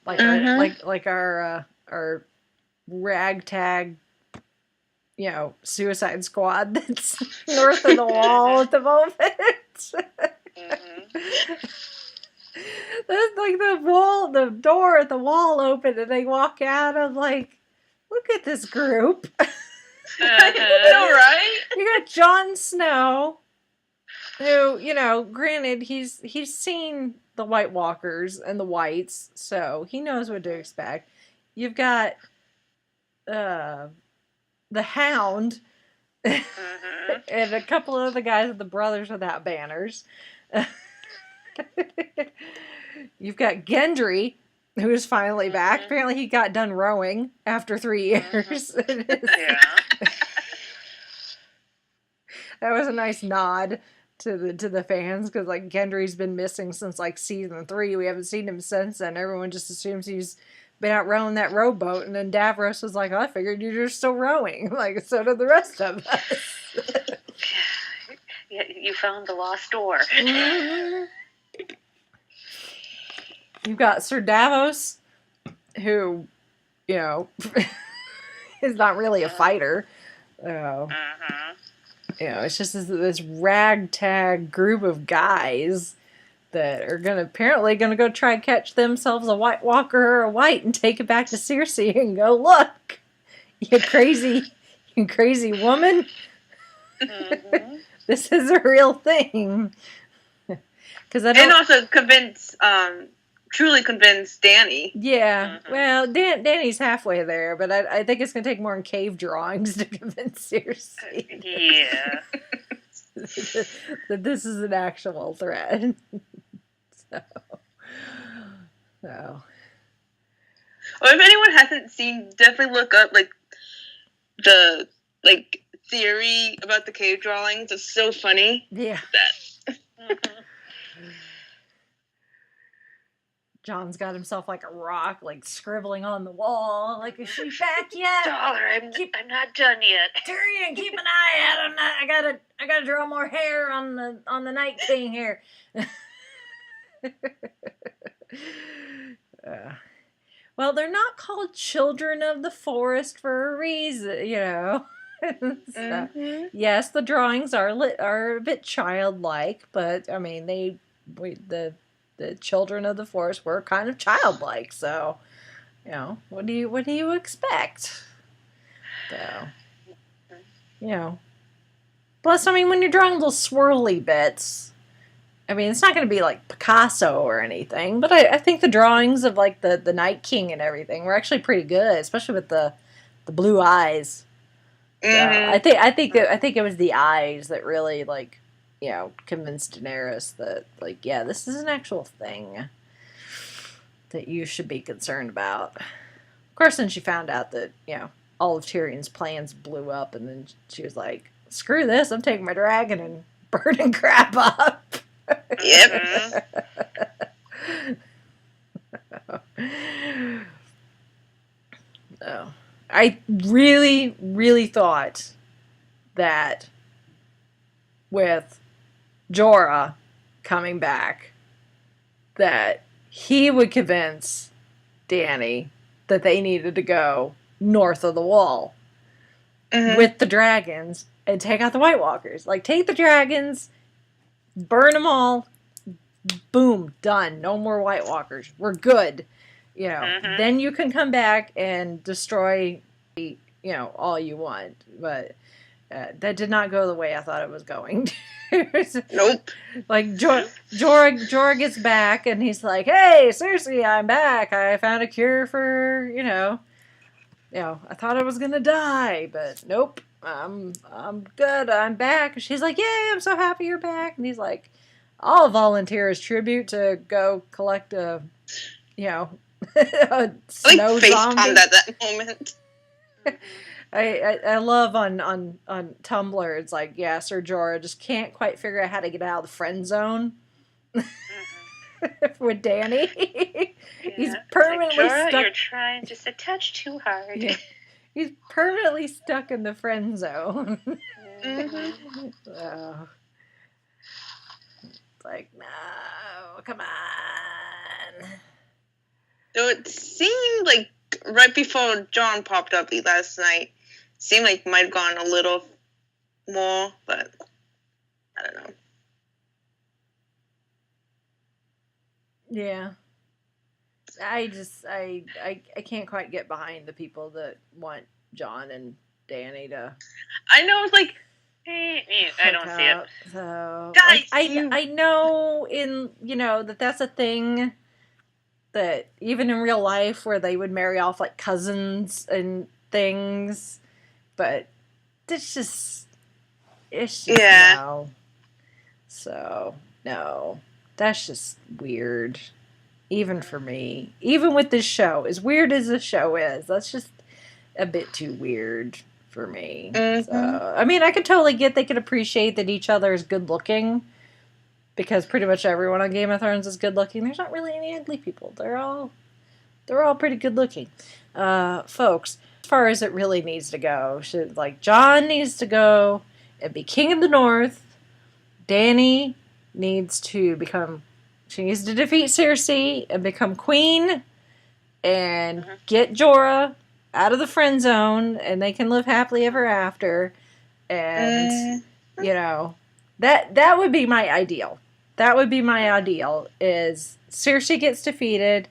like, our ragtag, Suicide Squad that's north of the wall at the moment. There's like the door at the wall open, and they walk out. I'm like, look at this group.
Right?
You got Jon Snow, who, granted, he's seen the White Walkers and the Whites, so he knows what to expect. You've got the Hound and a couple of the guys of the Brothers Without Banners. You've got Gendry, who is finally back. Apparently he got done rowing after 3 years.
Yeah.
That was a nice nod to the fans, because like Gendry's been missing since like season 3. We haven't seen him since then. Everyone just assumes he's been out rowing that rowboat, and then Davros was like, "Oh, I figured you were still rowing." Like, so did the rest of us.
Yeah, you found the lost door.
Mm-hmm. You've got Sir Davos, who, is not really a fighter. It's just this ragtag group of guys that are apparently gonna go try and catch themselves a White Walker or a White and take it back to Cersei and go, look, you crazy woman.
Mm-hmm.
This is a real thing.
And also truly convince Danny.
Yeah, well, Danny's halfway there, but I think it's going to take more than cave drawings to convince Cersei.
Yeah.
That this is an actual threat. So.
Or if anyone hasn't seen, definitely look up the theory about the cave drawings. It's so funny.
Yeah.
Mm-hmm.
John's got himself a rock, scribbling on the wall. Is she back yet?
Dollar, I'm not done yet.
Tyrion, keep an eye out. I gotta draw more hair on the Night King here. Well, they're not called children of the forest for a reason, So, yes, the drawings are a bit childlike, but I mean the children of the forest were kind of childlike, so what do you expect? So, plus, I mean, when you're drawing little swirly bits, I mean, it's not going to be like Picasso or anything, but I think the drawings of the Night King and everything were actually pretty good, especially with the blue eyes.
Mm-hmm.
So I think it was the eyes that really convinced Daenerys that yeah, this is an actual thing that you should be concerned about. Of course, then she found out that all of Tyrion's plans blew up, and then she was like, "Screw this! I'm taking my dragon and burning crap up."
Yep.
No. I really, really thought that with Jorah coming back, that he would convince Dany that they needed to go north of the wall with the dragons and take out the White Walkers. Take the dragons, burn them all, boom, done. No more White Walkers. We're good. Then you can come back and destroy, all you want. But that did not go the way I thought it was going.
Nope.
Jorah gets back and he's like, "Hey, Cersei, I'm back. I found a cure for, I thought I was gonna die, but nope. I'm good. I'm back." She's like, "Yay, I'm so happy you're back." And he's like, "I'll volunteer as tribute to go collect a snow zombie."
At that moment.
I love on Tumblr. It's like, yeah, Sir Jorah just can't quite figure out how to get out of the friend zone with Dany.
Yeah.
He's permanently
Jorah,
stuck.
You're trying just a touch too hard.
Yeah. He's permanently stuck in the friend zone. So, it's like, no, come on.
So it seemed like right before John popped up last night, seemed like might have gone a little more, but I don't know.
Yeah. I can't quite get behind the people that want John and Dany to.
I know, it's like
I don't see it.
So
Guys,
I know that's a thing that even in real life where they would marry off cousins and things, but it's just
yeah.
no. So no, that's just weird. Even for me, even with this show, as weird as the show is, that's just a bit too weird for me.
Mm-hmm.
So, I mean, I could totally get they could appreciate that each other is good looking, because pretty much everyone on Game of Thrones is good looking. There's not really any ugly people. They're all pretty good looking, folks. As far as it really needs to go, Jon needs to go and be king of the North. Dany needs to become. She needs to defeat Cersei and become queen and get Jorah out of the friend zone, and they can live happily ever after. And, that would be my ideal. That would be my ideal, is Cersei gets defeated.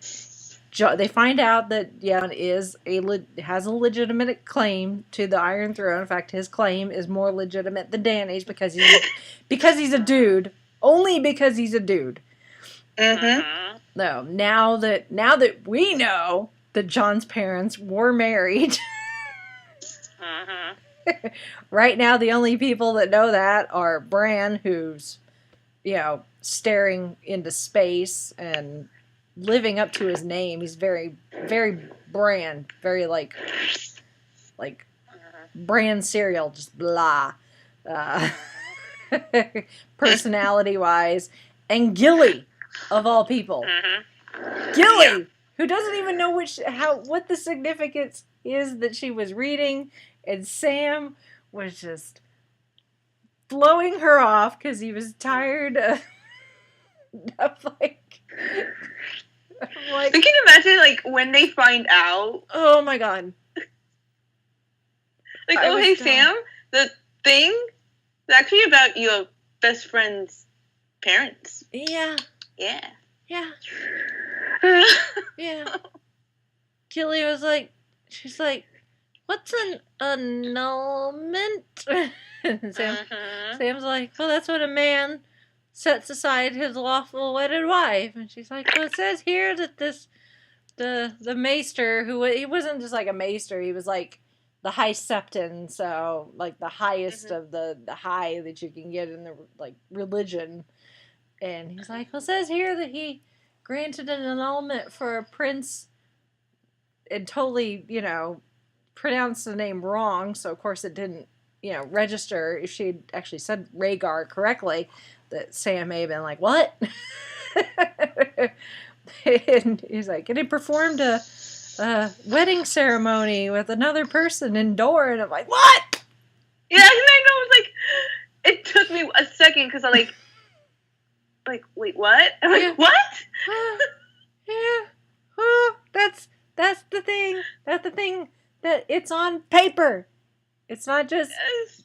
They find out that Jon has a legitimate claim to the Iron Throne. In fact, his claim is more legitimate than Dany's because he's a dude. Only because he's a dude.
Mm-hmm.
No, now that we know that Jon's parents were married. Right now, the only people that know that are Bran, who's, staring into space and living up to his name. He's very, very Bran, very like Bran cereal, just blah. Personality-wise, and Gilly, of all people. Gilly, who doesn't even know what the significance is that she was reading, and Sam was just blowing her off because he was tired of like.
Can you imagine, when they find out?
Oh my god!
Hey Sam, the thing is actually about your best friend's parents.
Yeah.
Yeah.
Yeah. Yeah. Gilly was like, she's like, what's an annulment? Sam's like, well, that's when a man sets aside his lawful wedded wife. And she's like, well, it says here that the maester, he wasn't just like a maester, he was like the high septon, so like the highest of the high that you can get in the religion. And he's like, well, it says here that he granted an annulment for a prince and totally, pronounced the name wrong. So, of course, it didn't, register. If she'd actually said Rhaegar correctly, that Sam may have been like, what? And he's like, and he performed a wedding ceremony with another person indoor. And I'm like, what?
Yeah, and I know. It took me a second because I'm like, wait, what? I'm like, what?
Yeah. Oh, that's the thing. That's the thing, that it's on paper. It's not just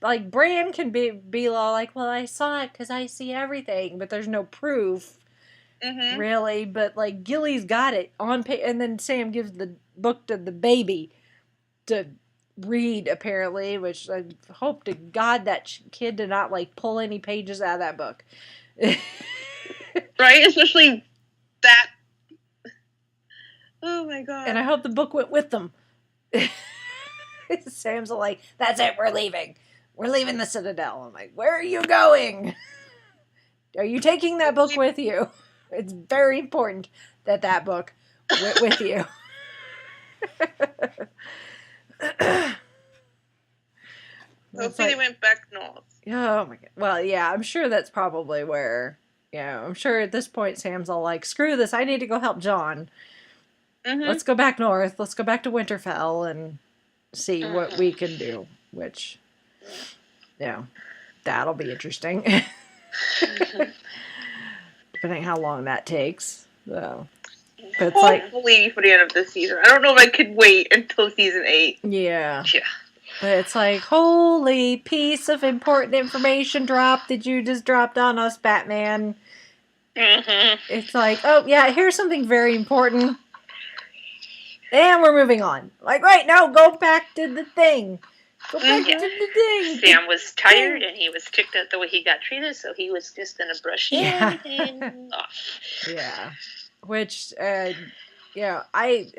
like Bran can be like, well, I saw it because I see everything, but there's no proof, really. But like Gilly's got it on paper, and then Sam gives the book to the baby to read, apparently, which I hope to God that kid did not pull any pages out of that book.
Right, especially that. Oh my god!
And I hope the book went with them. Sam's like, that's it, we're leaving. We're leaving the Citadel. I'm like, where are you going? Are you taking that book with you? It's very important that book went with you.
Hopefully they went back north.
Oh my god. Well, yeah, I'm sure that's probably where. Yeah, I'm sure at this point Sam's all like, screw this, I need to go help Jon. Let's go back north. Let's go back to Winterfell and see what we can do. Which, that'll be interesting. Depending how long that takes. So, but it's
hopefully for the end of the season. I don't know if I could wait until season 8.
Yeah.
Yeah.
But it's like, holy piece of important information drop that you just dropped on us, Batman. It's like, oh, yeah, here's something very important. And we're moving on. Like, right, no, go back to the thing. Go back to the thing.
Sam was tired and he was ticked at the way he got treated, so he was just going to brush everything off.
Yeah. Which, I,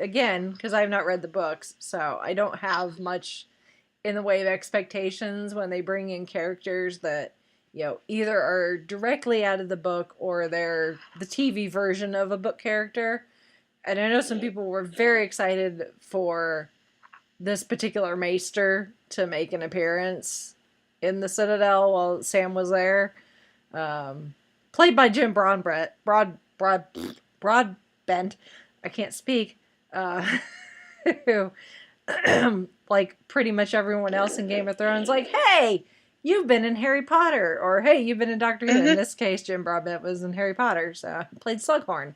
again, because I've not read the books, so I don't have much in the way of expectations when they bring in characters that, either are directly out of the book or they're the TV version of a book character. And I know some people were very excited for this particular maester to make an appearance in the Citadel while Sam was there. Played by Jim Broadbent. I can't speak. Who, like pretty much everyone else in Game of Thrones, like, hey, you've been in Harry Potter, or hey, you've been in Doctor Who. In this case, Jim Broadbent was in Harry Potter, so played Slughorn.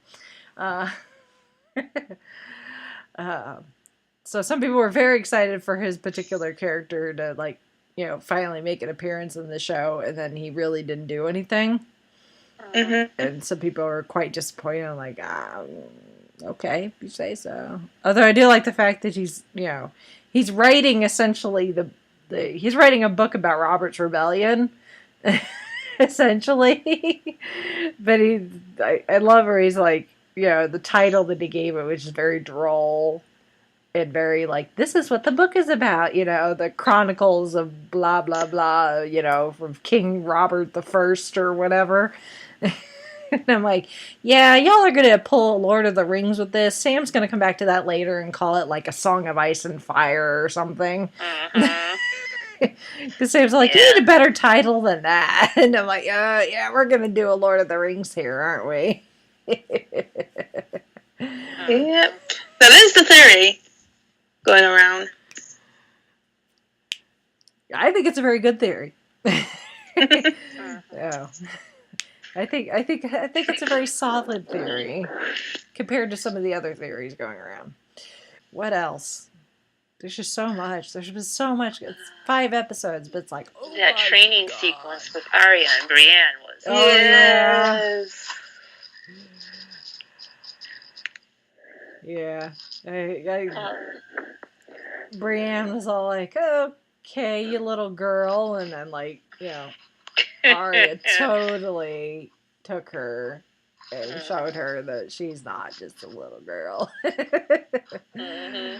So some people were very excited for his particular character to finally make an appearance in the show, and then he really didn't do anything. And some people are quite disappointed. I'm like, okay, if you say so. Although I do like the fact that he's writing essentially he's writing a book about Robert's Rebellion, essentially. But I love where he's like, the title that he gave it was just very droll and very like, this is what the book is about, the Chronicles of blah, blah, blah, from King Robert the First or whatever. And I'm like, yeah, y'all are going to pull Lord of the Rings with this. Sam's going to come back to that later and call it like A Song of Ice and Fire or something. Because Sam's like, you need a better title than that. And I'm like, yeah, we're going to do a Lord of the Rings here, aren't we?
Yep. That is the theory going around.
I think it's a very good theory. Yeah. I think it's a very solid theory compared to some of the other theories going around. What else? There's just so much. There's been so much. It's 5 episodes, but it's like,
that training sequence with Arya and Brienne was
yeah. Brienne was all like, okay, you little girl, and then like, Arya totally took her and showed her that she's not just a little girl.
I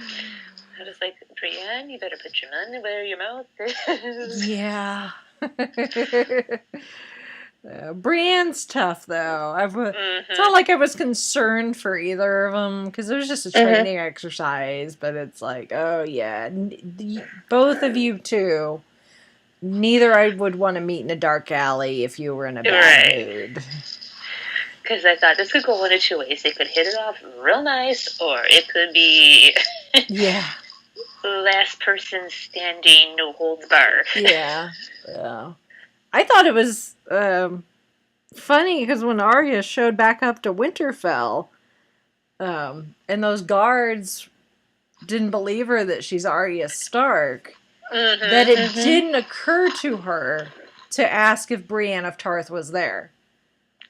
was like, Brienne, you better put your money where your mouth is.
Yeah. Brienne's tough, though. It's not like I was concerned for either of them, because it was just a training exercise, but it's like, oh, yeah. Both of you two, neither I would want to meet in a dark alley if you were in a bad mood.
Because I thought this could go one of 2 ways. They could hit it off real nice, or it could be... last person standing, no holds bar.
Yeah. I thought it was funny because when Arya showed back up to Winterfell, and those guards didn't believe her that she's Arya Stark, that it didn't occur to her to ask if Brienne of Tarth was there.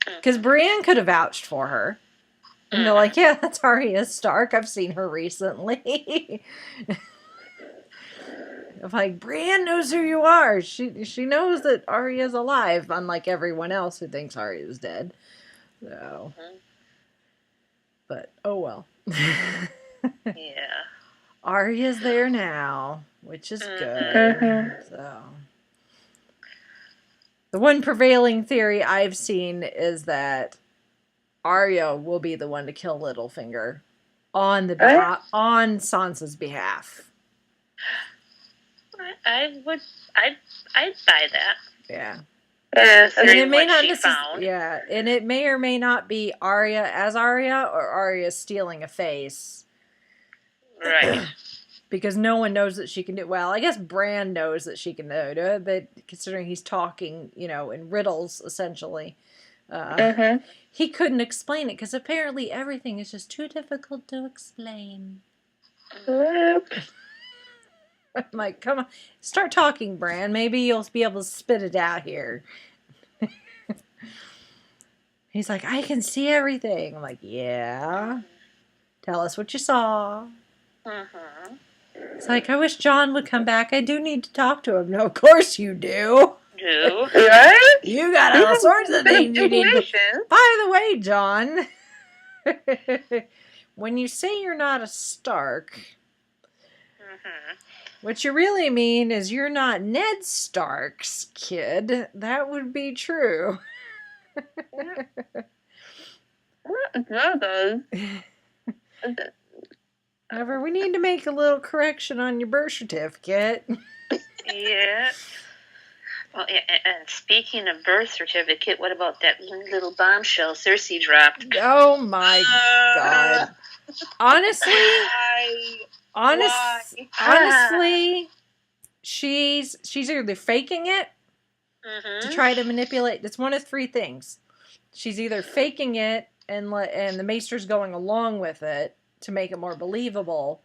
Because Brienne could have vouched for her. And they're like, yeah, that's Arya Stark. I've seen her recently. I'm like, Brienne knows who you are. She knows that Arya's alive, unlike everyone else who thinks Arya's dead. So, but oh well.
Yeah.
Arya's there now, which is good. So, the one prevailing theory I've seen is that Arya will be the one to kill Littlefinger on Sansa's behalf.
I'd buy that.
Yeah.
And
it may not and it may or may not be Arya as Arya or Arya stealing a face.
Right.
Because no one knows that she can do it. Well, I guess Bran knows that she can do it, but considering he's talking, in riddles, essentially, he couldn't explain it because apparently everything is just too difficult to explain. I'm like, come on, start talking, Bran. Maybe you'll be able to spit it out here. He's like, I can see everything. I'm like, yeah. Tell us what you saw. It's like, I wish John would come back. I do need to talk to him. No, of course you do.
Right?
You got all sorts of things you need to... By the way, John, when you say you're not a Stark... What you really mean is you're not Ned Stark's kid. That would be true. However, we need to make a little correction on your birth certificate.
Yeah. Well, and speaking of birth certificate, what about that little bombshell Cersei dropped?
Oh my God. Honestly, she's either faking it to try to manipulate. It's one of 3 things. She's either faking it and the Maester's going along with it to make it more believable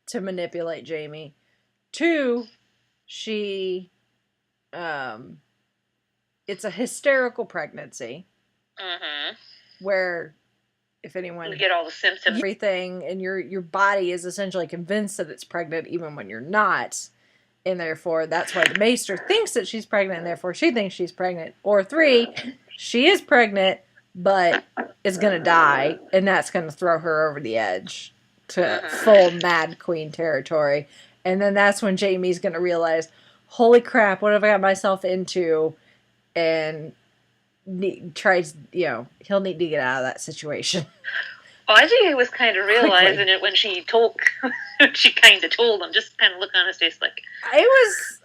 to manipulate Jaime. 2, she it's a hysterical pregnancy where if anyone
you get all the symptoms,
everything, and your body is essentially convinced that it's pregnant even when you're not, and therefore that's why the maester thinks that she's pregnant, and therefore she thinks she's pregnant. Or 3, she is pregnant but is gonna die, and that's gonna throw her over the edge to full Mad Queen territory. And then that's when Jaime's gonna realize, holy crap, what have I got myself into? And tries, he'll need to get out of that situation.
Well, I think he was kind of realizing it when she she kind of told him, just kind of look on his face like... I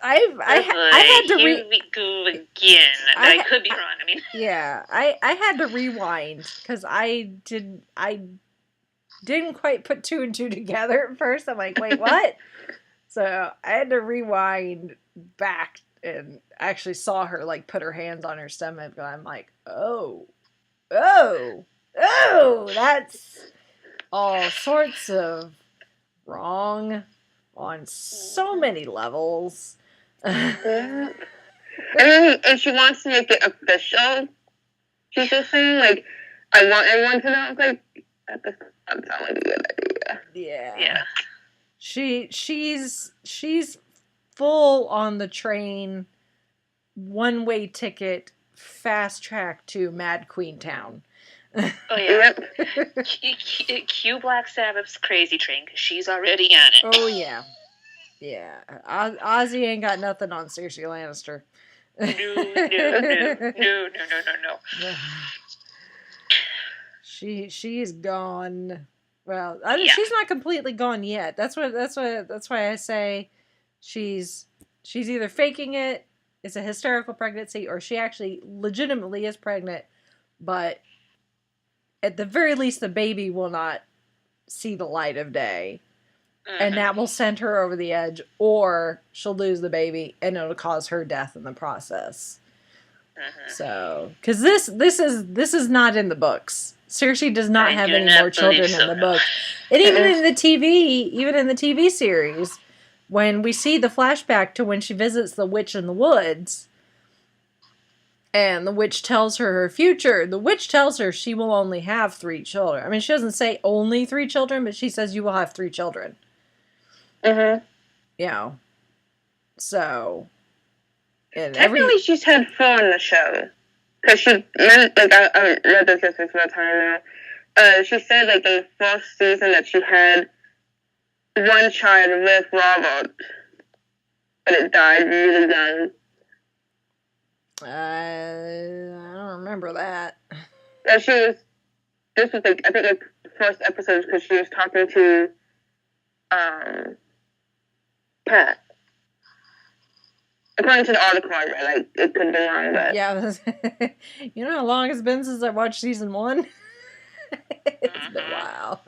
had to... Here we go again. I could be wrong, I mean...
Yeah, I had to rewind, because I didn't quite put 2 and 2 together at first. I'm like, wait, what? So I had to rewind back and actually saw her, like, put her hands on her stomach, and I'm like, oh, that's all sorts of wrong on so many levels.
And then if she wants to make it official, she's just saying, like, I want everyone to know, like, that doesn't sound like a good idea.
Yeah. She's full on the train, one-way ticket, fast track to Mad Queen Town.
Oh, yeah. Cue Black Sabbath's crazy train, because she's already on it.
Oh, yeah. Yeah. Ozzy ain't got nothing on Cersei Lannister. No. She's gone. Well, she's not completely gone yet. That's why I say she's either faking it, it's a hysterical pregnancy, or she actually legitimately is pregnant, but at the very least the baby will not see the light of day. And that will send her over the edge, or she'll lose the baby and it'll cause her death in the process. So, because this is not in the books. Cersei does not have any more children in the book. And even in the TV series, when we see the flashback to when she visits the witch in the woods, and the witch tells her future, the witch tells her she will only have 3 children. I mean, she doesn't say only 3 children, but she says you will have 3 children. So... And
technically, she's had 4 in the show. Because I read this just for a time now. She said, like, in the first season that she had 1 child with Robert. But it died really young.
I don't remember that.
This was, like, I think, like, the first episode, because she was talking to, Pat. According to the article I read, like, it could have been wrong, but...
Yeah, you know how long it's been since I watched season 1? It's been a while.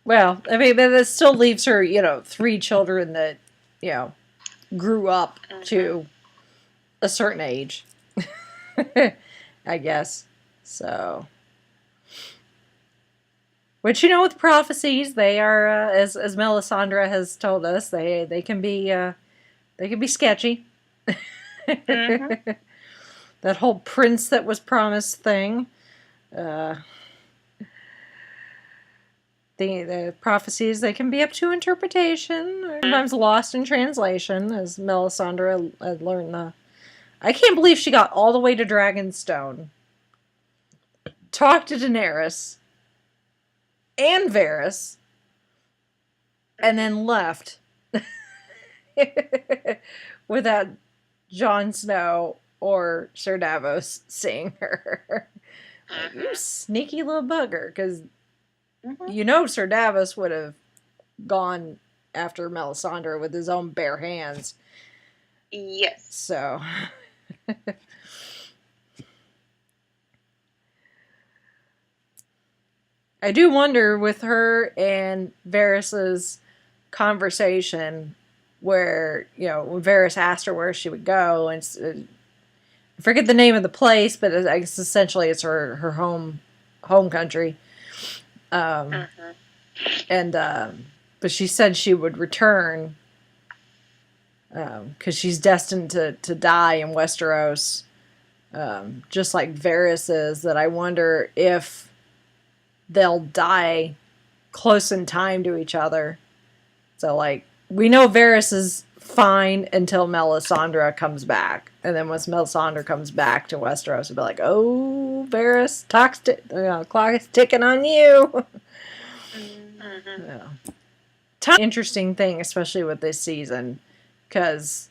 Well, I mean, that still leaves her, 3 children that, grew up to a certain age. I guess. So. Which, with prophecies, they are, as Melisandre has told us, they can be sketchy. That whole prince that was promised thing. The prophecies, they can be up to interpretation, or sometimes lost in translation, as Melisandre had learned. I can't believe she got all the way to Dragonstone, talked to Daenerys and Varys, and then left without Jon Snow or Sir Davos seeing her. Like, you sneaky little bugger, because Sir Davos would have gone after Melisandre with his own bare hands.
Yes.
So... I do wonder with her and Varys's conversation where, when Varys asked her where she would go, and I forget the name of the place, but I guess essentially it's her home country. And but she said she would return because she's destined to die in Westeros, just like Varys is. That I wonder if they'll die close in time to each other. So, like, we know Varys is fine until Melisandre comes back. And then once Melisandre comes back to Westeros, it'll be like, oh, Varys, clock is ticking on you.
Mm-hmm.
Yeah. Interesting thing, especially with this season, because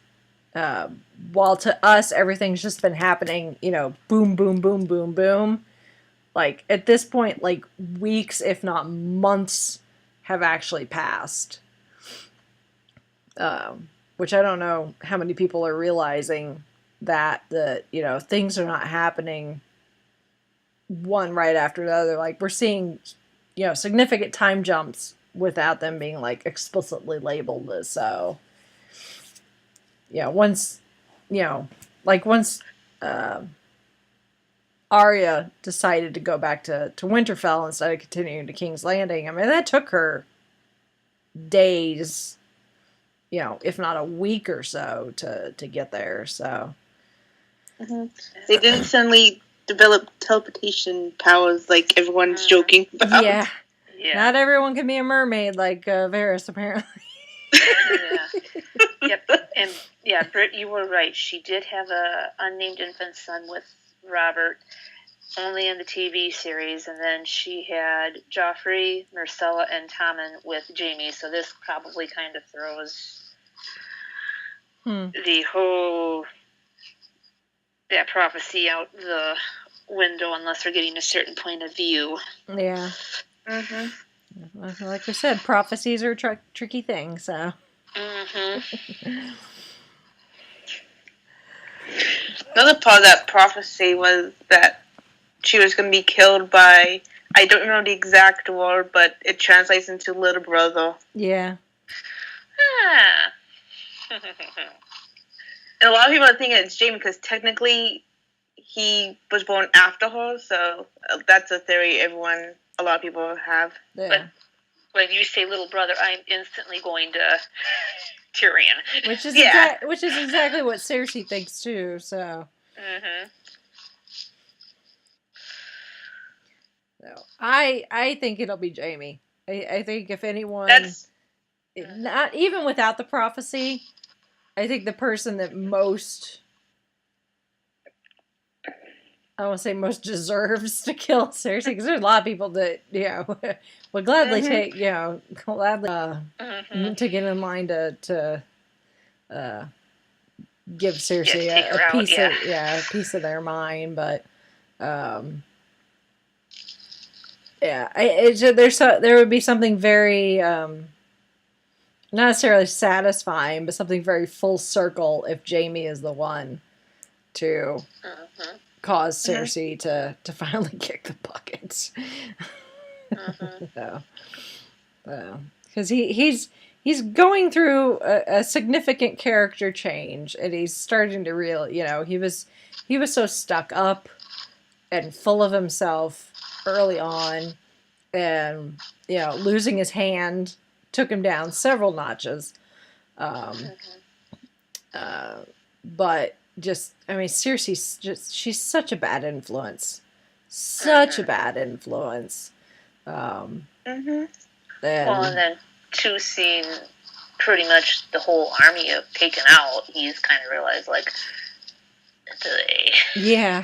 while to us everything's just been happening, boom, boom, boom, boom, boom, like at this point, like weeks, if not months, have actually passed. Which I don't know how many people are realizing that things are not happening one right after the other. Like we're seeing, significant time jumps without them being like explicitly labeled as so. Once Arya decided to go back to Winterfell instead of continuing to King's Landing, I mean, that took her days, if not a week or so to get there. So
they didn't suddenly develop teleportation powers like everyone's joking about.
Yeah. Not everyone can be a mermaid like Varys, apparently.
Yep. And yeah, Britt, you were right. She did have a unnamed infant son with Robert, only in the TV series, and then she had Joffrey, Myrcella, and Tommen with Jaime. So this probably kind of throws the whole that prophecy out the window unless they're getting a certain point of view.
Yeah. Mm-hmm. Like we said, prophecies are a tricky thing, so.
Mm-hmm.
Another part of that prophecy was that she was going to be killed by, I don't know the exact word, but it translates into little brother.
Yeah.
And a lot of people are thinking it's Jaime because technically he was born after her, so that's a theory a lot of people have.
Yeah.
But when you say little brother, I'm instantly going to Tyrion.
Which is exactly what Cersei thinks too, so.
Mm-hmm.
So I think it'll be Jaime. I think if anyone, not even without the prophecy, I think the person that most, I won't say most deserves to kill Cersei, because there's a lot of people that would gladly take to get in line to give Cersei a piece of their mind, but there would be something very not necessarily satisfying, but something very full circle if Jaime is the one to cause Cersei to finally kick the buckets. Because he's going through a significant character change, and he's starting to he was so stuck up and full of himself early on, and losing his hand took him down several notches. But Cersei's she's such a bad influence. Such a bad influence.
And then to seeing pretty much the whole army taken out, he's kind of realized, like,
yeah.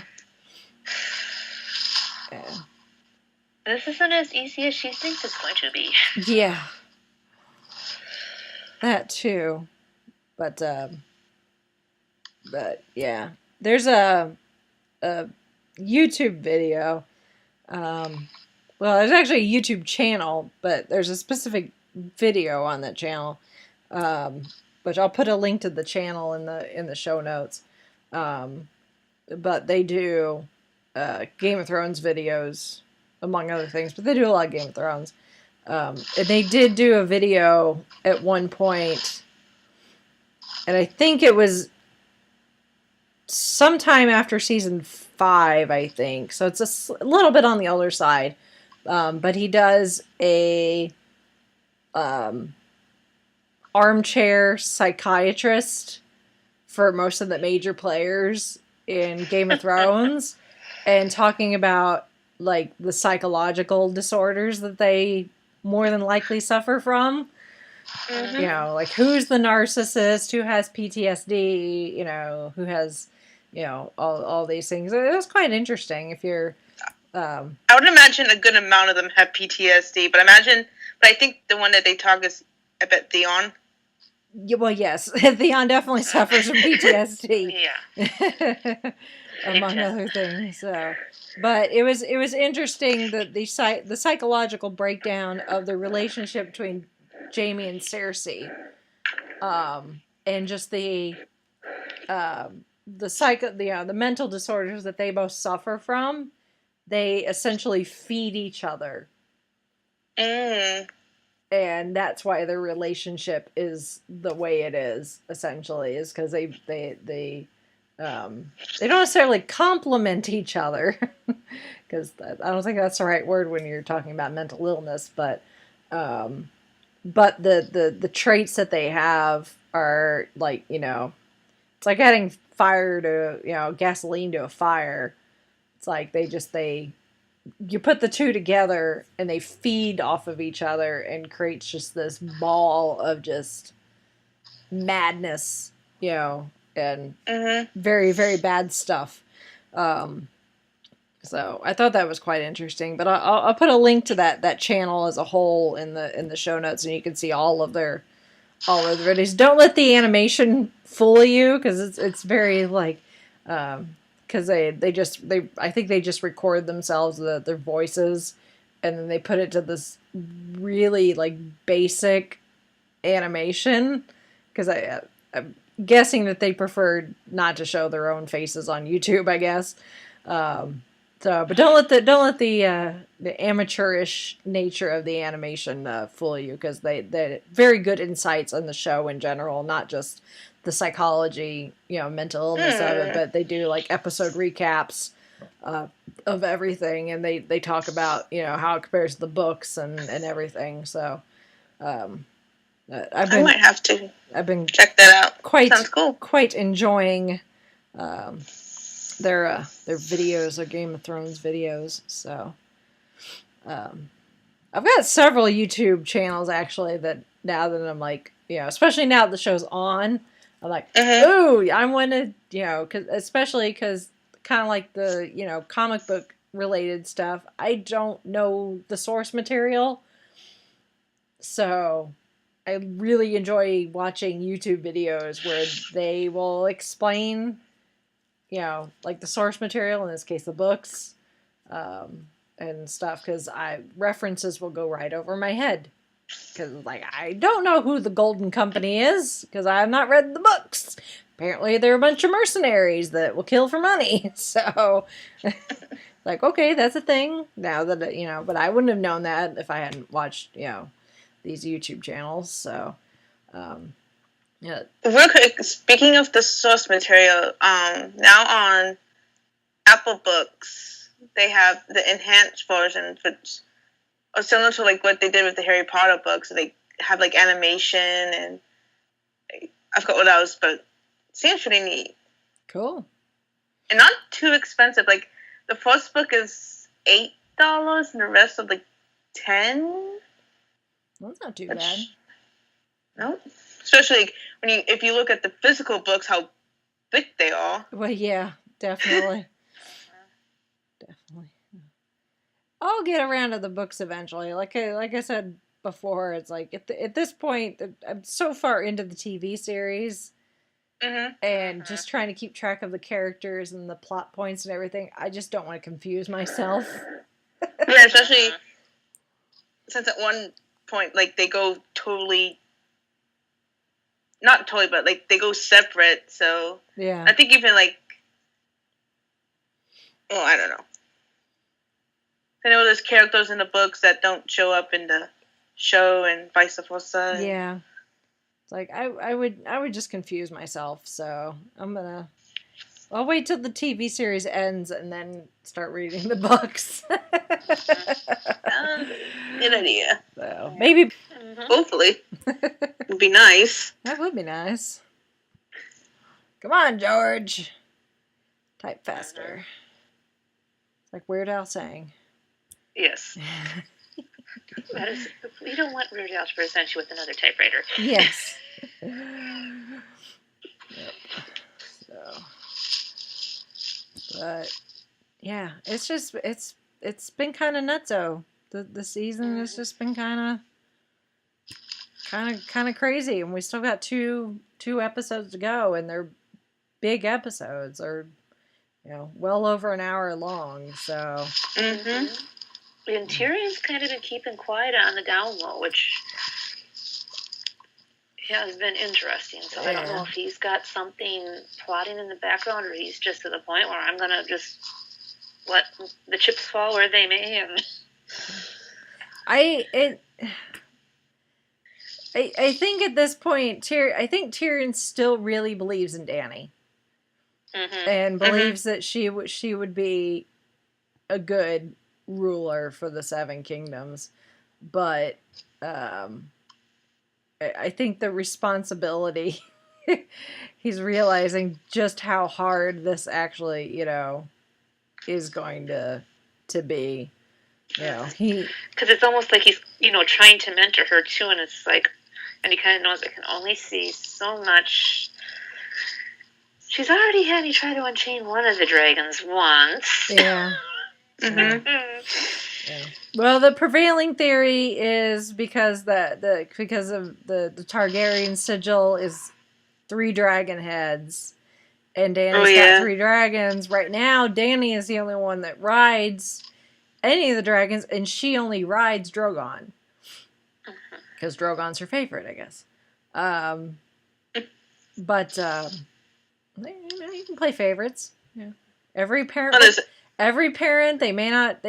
This isn't as easy as she thinks it's going to be.
Yeah. That too. But yeah. There's a YouTube video. Well, there's actually a YouTube channel, but there's a specific video on that channel. Which I'll put a link to the channel in the show notes. But they do Game of Thrones videos, among other things, but they do a lot of Game of Thrones. And they did do a video at one point, and I think it was sometime after season 5, I think. So it's a little bit on the older side. But he does a armchair psychiatrist for most of the major players in Game of Thrones, and talking about like the psychological disorders that they more than likely suffer from.
Mm-hmm.
You know, like who's the narcissist, who has PTSD, you know, who has, you know, all these things. It was quite interesting if you're...
I would imagine a good amount of them have PTSD, but I think the one that they talk is, I bet, Theon.
Well, yes, Theon definitely suffers from PTSD.
Yeah.
Among other things. So, but it was interesting that the psychological breakdown of the relationship between Jaime and Cersei, and just the mental disorders that they both suffer from. They essentially feed each other.
Mm.
And that's why their relationship is the way it is, essentially, is because they don't necessarily complement each other, because I don't think that's the right word when you're talking about mental illness, but the traits that they have are like, you know, it's like adding fire to, you know, gasoline to a fire. It's like you put the two together and they feed off of each other and creates just this ball of just madness, you know, and very, very bad stuff. So I thought that was quite interesting, but I'll put a link to that channel as a whole in the show notes, and you can see all of their videos. Don't let the animation fool you, because it's very like, because I think they just record themselves, their voices, and then they put it to this really like basic animation, because I'm guessing that they preferred not to show their own faces on YouTube, I guess. But don't let the amateurish nature of the animation fool you, because they very good insights on the show in general, not just the psychology, you know, mental illness of it, but they do like episode recaps of everything, and they talk about, you know, how it compares to the books and everything. So I
might have to.
I've been
check that out. Sounds cool.
Quite enjoying their videos, their Game of Thrones videos. So I've got several YouTube channels actually that now that I'm like, you know, especially now that the show's on, I'm like, ooh, I want to, you know, especially because kind of like the, you know, comic book related stuff, I don't know the source material, so I really enjoy watching YouTube videos where they will explain, you know, like the source material, in this case the books, and stuff, because references will go right over my head. Because, like, I don't know who the Golden Company is, because I have not read the books. Apparently they're a bunch of mercenaries that will kill for money. So, like, okay, that's a thing. Now that, you know, but I wouldn't have known that if I hadn't watched, you know, these YouTube channels. So, yeah.
Real quick, speaking of the source material, now on Apple Books, they have the enhanced version, which are similar to like what they did with the Harry Potter books. They have like animation, and I forgot what else, but it seems pretty neat.
Cool.
And not too expensive. Like the first book is $8, and the rest of like $10.
Well, that's not too bad.
No, especially like, if you look at the physical books, how thick they are.
Well, yeah, definitely. Definitely. I'll get around to the books eventually. Like I said before, it's like at this point, I'm so far into the TV series, and just trying to keep track of the characters and the plot points and everything. I just don't want to confuse myself.
Yeah, especially since at one point, like, they go totally, not totally, but like they go separate. So
yeah,
I think even like, well, I don't know. I know there's characters in the books that don't show up in the show, and vice versa.
Yeah, it's like I would just confuse myself. So I'll wait till the TV series ends and then start reading the books.
Good idea.
So maybe
Hopefully. Would be nice.
That would be nice. Come on, George. Type faster. It's like Weird Al saying.
Yes. That is, we don't want Weird Al to present you with another typewriter.
Yes. Yep. So, but yeah, it's just it's been kind of nutso. The season has just been kind of crazy, and we still got two episodes to go, and they're big episodes, or well over an hour long. So.
Mm-hmm. And Tyrion's kind of been keeping quiet on the down low, which has been interesting. So I don't know if he's got something plotting in the background, or he's just to the point where I'm gonna just let the chips fall where they may. And
I think at this point, I think Tyrion still really believes in Dany, and believes that she would be a good ruler for the Seven Kingdoms, but I think the responsibility, he's realizing just how hard this actually, is going to be. Because
it's almost like he's, trying to mentor her too, and it's like, and he kind of knows I can only see so much. She's already had me try to unchain one of the dragons once.
Yeah. Yeah. Well, the prevailing theory is because of the Targaryen sigil is 3 dragon heads, and Dany's got 3 dragons. Right now, Dany is the only one that rides any of the dragons, and she only rides Drogon. Because Drogon's her favorite, I guess. But you can play favorites. Yeah. Every parent, they may not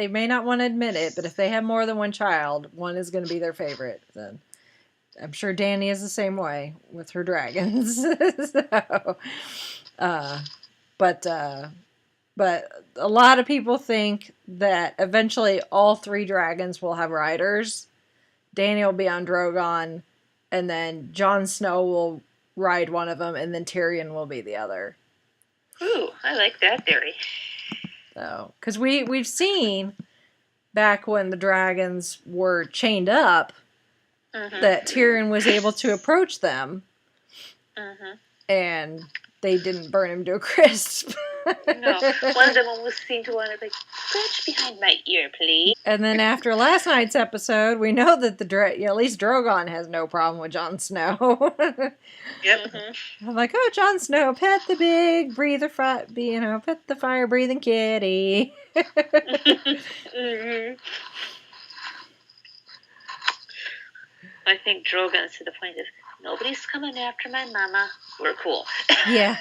want to admit it, but if they have more than one child, one is going to be their favorite. Then I'm sure Dany is the same way with her dragons. So, but a lot of people think that eventually all 3 dragons will have riders. Dany will be on Drogon, and then Jon Snow will ride one of them, and then Tyrion will be the other.
Ooh, I like that theory.
So, because we've seen back when the dragons were chained up, that Tyrion was able to approach them, and they didn't burn him to a crisp.
No, one of them almost seemed to want to scratch behind my ear, please.
And then after last night's episode, we know that at least Drogon has no problem with Jon Snow.
Yep.
I'm like, oh, Jon Snow, pet the big breather, pet the fire breathing kitty.
I think Drogon's to the point of nobody's coming after my mama. We're cool.
Yeah.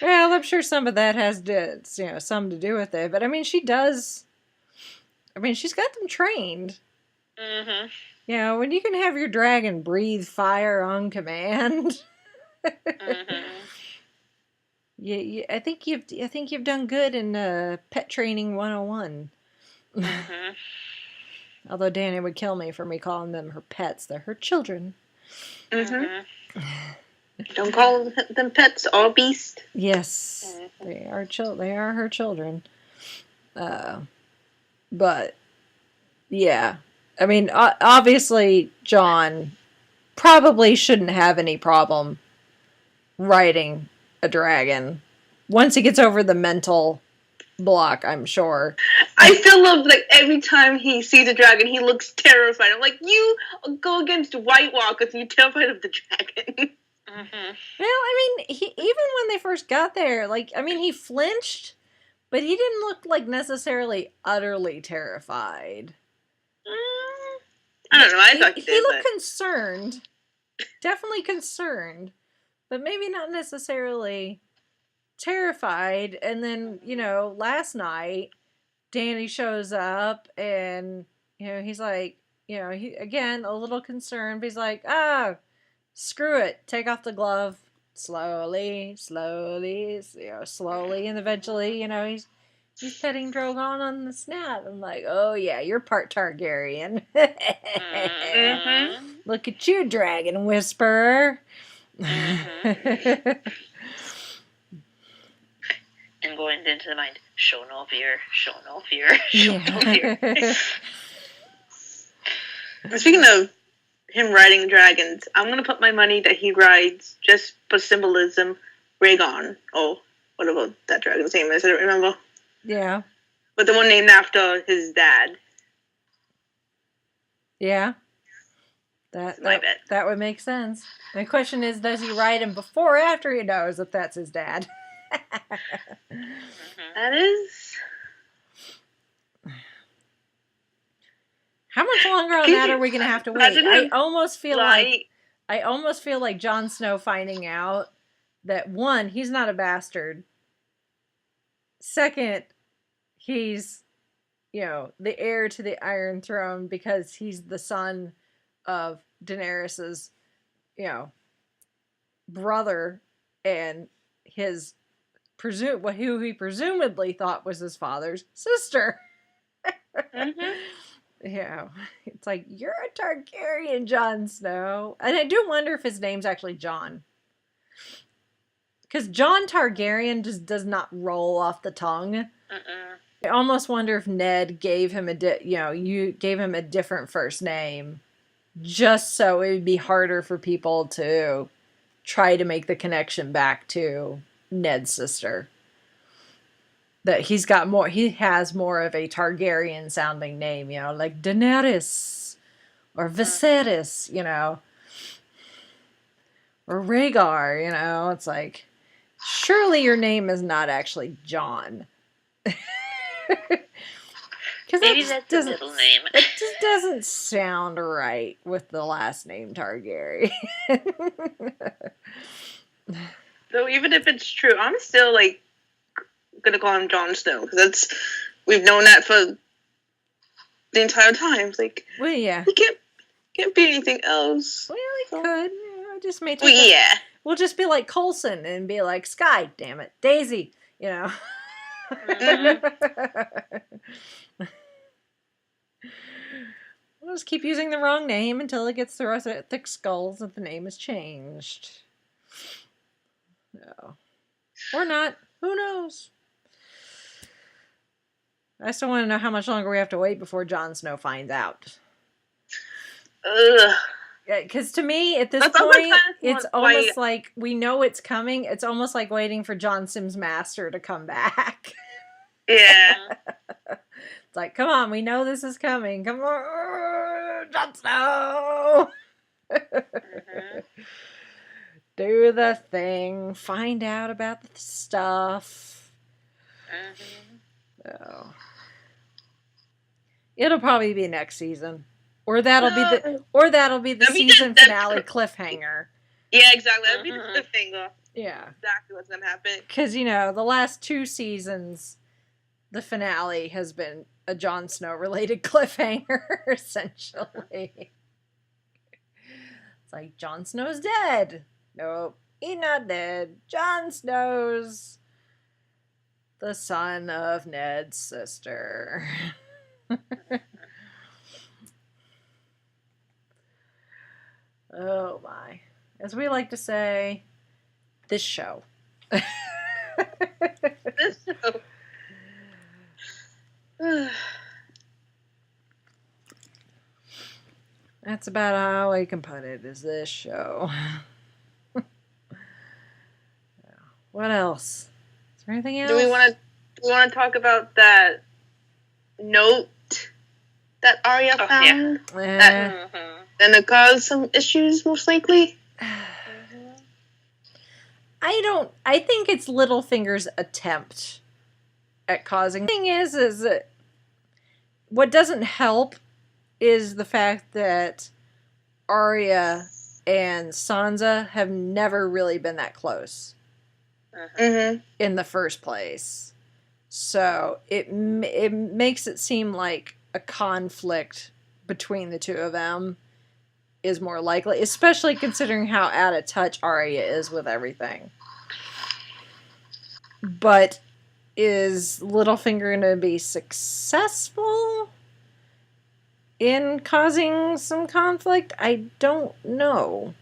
Well, I'm sure some of that has some to do with it, but I mean, she does. I mean, she's got them trained. When you can have your dragon breathe fire on command. I think you've done good in pet training 101. Although Dany would kill me for me calling them her pets. They're her children.
Don't call them pets or beasts.
Yes, they are They are her children. But yeah, I mean, obviously, Jon probably shouldn't have any problem riding a dragon once he gets over the mental block. I'm sure.
I still love every time he sees a dragon, he looks terrified. I'm like, you go against White Walkers and you're terrified of the dragon.
Well, I mean, even when they first got there, he flinched, but he didn't look necessarily utterly terrified.
I don't know. I thought
he looked concerned, definitely concerned, but maybe not necessarily terrified. And then, last night, Dany shows up, and he's like, he again a little concerned, but he's like, screw it. Take off the glove. Slowly, and eventually, he's petting Drogon on the snout. I'm like, oh yeah, you're part Targaryen. Look at you, dragon whisperer.
Mm-hmm. And going into the mind, show no fear, show no fear, show no fear.
Speaking of him riding dragons, I'm going to put my money that he rides, just for symbolism, Rhaegon. Oh, whatever that dragon's name is, I don't remember.
Yeah.
But the one named after his dad.
Yeah.
That's my bet.
That would make sense. The question is, does he ride him before or after he knows if that's his dad?
That is...
How much longer on that are we going to have to wait? I almost feel like Jon Snow finding out that, one, he's not a bastard. Second, he's, the heir to the Iron Throne because he's the son of Daenerys's, brother, and his who he presumably thought was his father's sister.
Mm-hmm.
It's like, you're a Targaryen, Jon Snow. And I do wonder if his name's actually Jon. Because Jon Targaryen just does not roll off the tongue. I almost wonder if Ned gave him you gave him a different first name, just so it would be harder for people to try to make the connection back to Ned's sister. That he has more of a Targaryen sounding name, like Daenerys or Viserys, or Rhaegar, it's like, surely your name is not actually Jon.
Maybe that's the middle name.
It just doesn't sound right with the last name Targaryen.
So even if it's true, I'm still gonna call him Jon Snow because we've known that for the entire time. It's like,
well, yeah,
he can't be anything else.
Well, he could. Just make.
Well, yeah.
We'll just be like Coulson and be like Sky. Damn it, Daisy.
Mm-hmm.
We'll just keep using the wrong name until it gets through our thick skulls that the name is changed. No. Or not. Who knows? I still want to know how much longer we have to wait before Jon Snow finds out.
Ugh.
Yeah, because to me, at this point, it's almost like we know it's coming. It's almost like waiting for Jon Sim's master to come back.
Yeah.
It's like, come on, we know this is coming. Come on, Jon Snow.
Mm-hmm.
Do the thing. Find out about the stuff.
Mm-hmm.
Oh. It'll probably be next season. Or that'll be the season finale cliffhanger.
Yeah, exactly. That'll be the cliffhanger.
Yeah.
Exactly what's gonna happen.
Because, the last 2 seasons, the finale has been a Jon Snow related cliffhanger, essentially. It's like, Jon Snow's dead. Nope, he's not dead. Jon Snow's the son of Ned's sister. Oh my. As we like to say, this show.
This show.
That's about how I can put it, is this show. What else? Is there anything else?
Do we want to talk about that note that Arya found?
Yeah.
Then it caused some issues, most likely.
I think it's Littlefinger's attempt at causing. The thing is that what doesn't help is the fact that Arya and Sansa have never really been that close in the first place. So it makes it seem like a conflict between the two of them is more likely, especially considering how out of touch Arya is with everything. But is Littlefinger going to be successful? in causing some conflict? I don't know.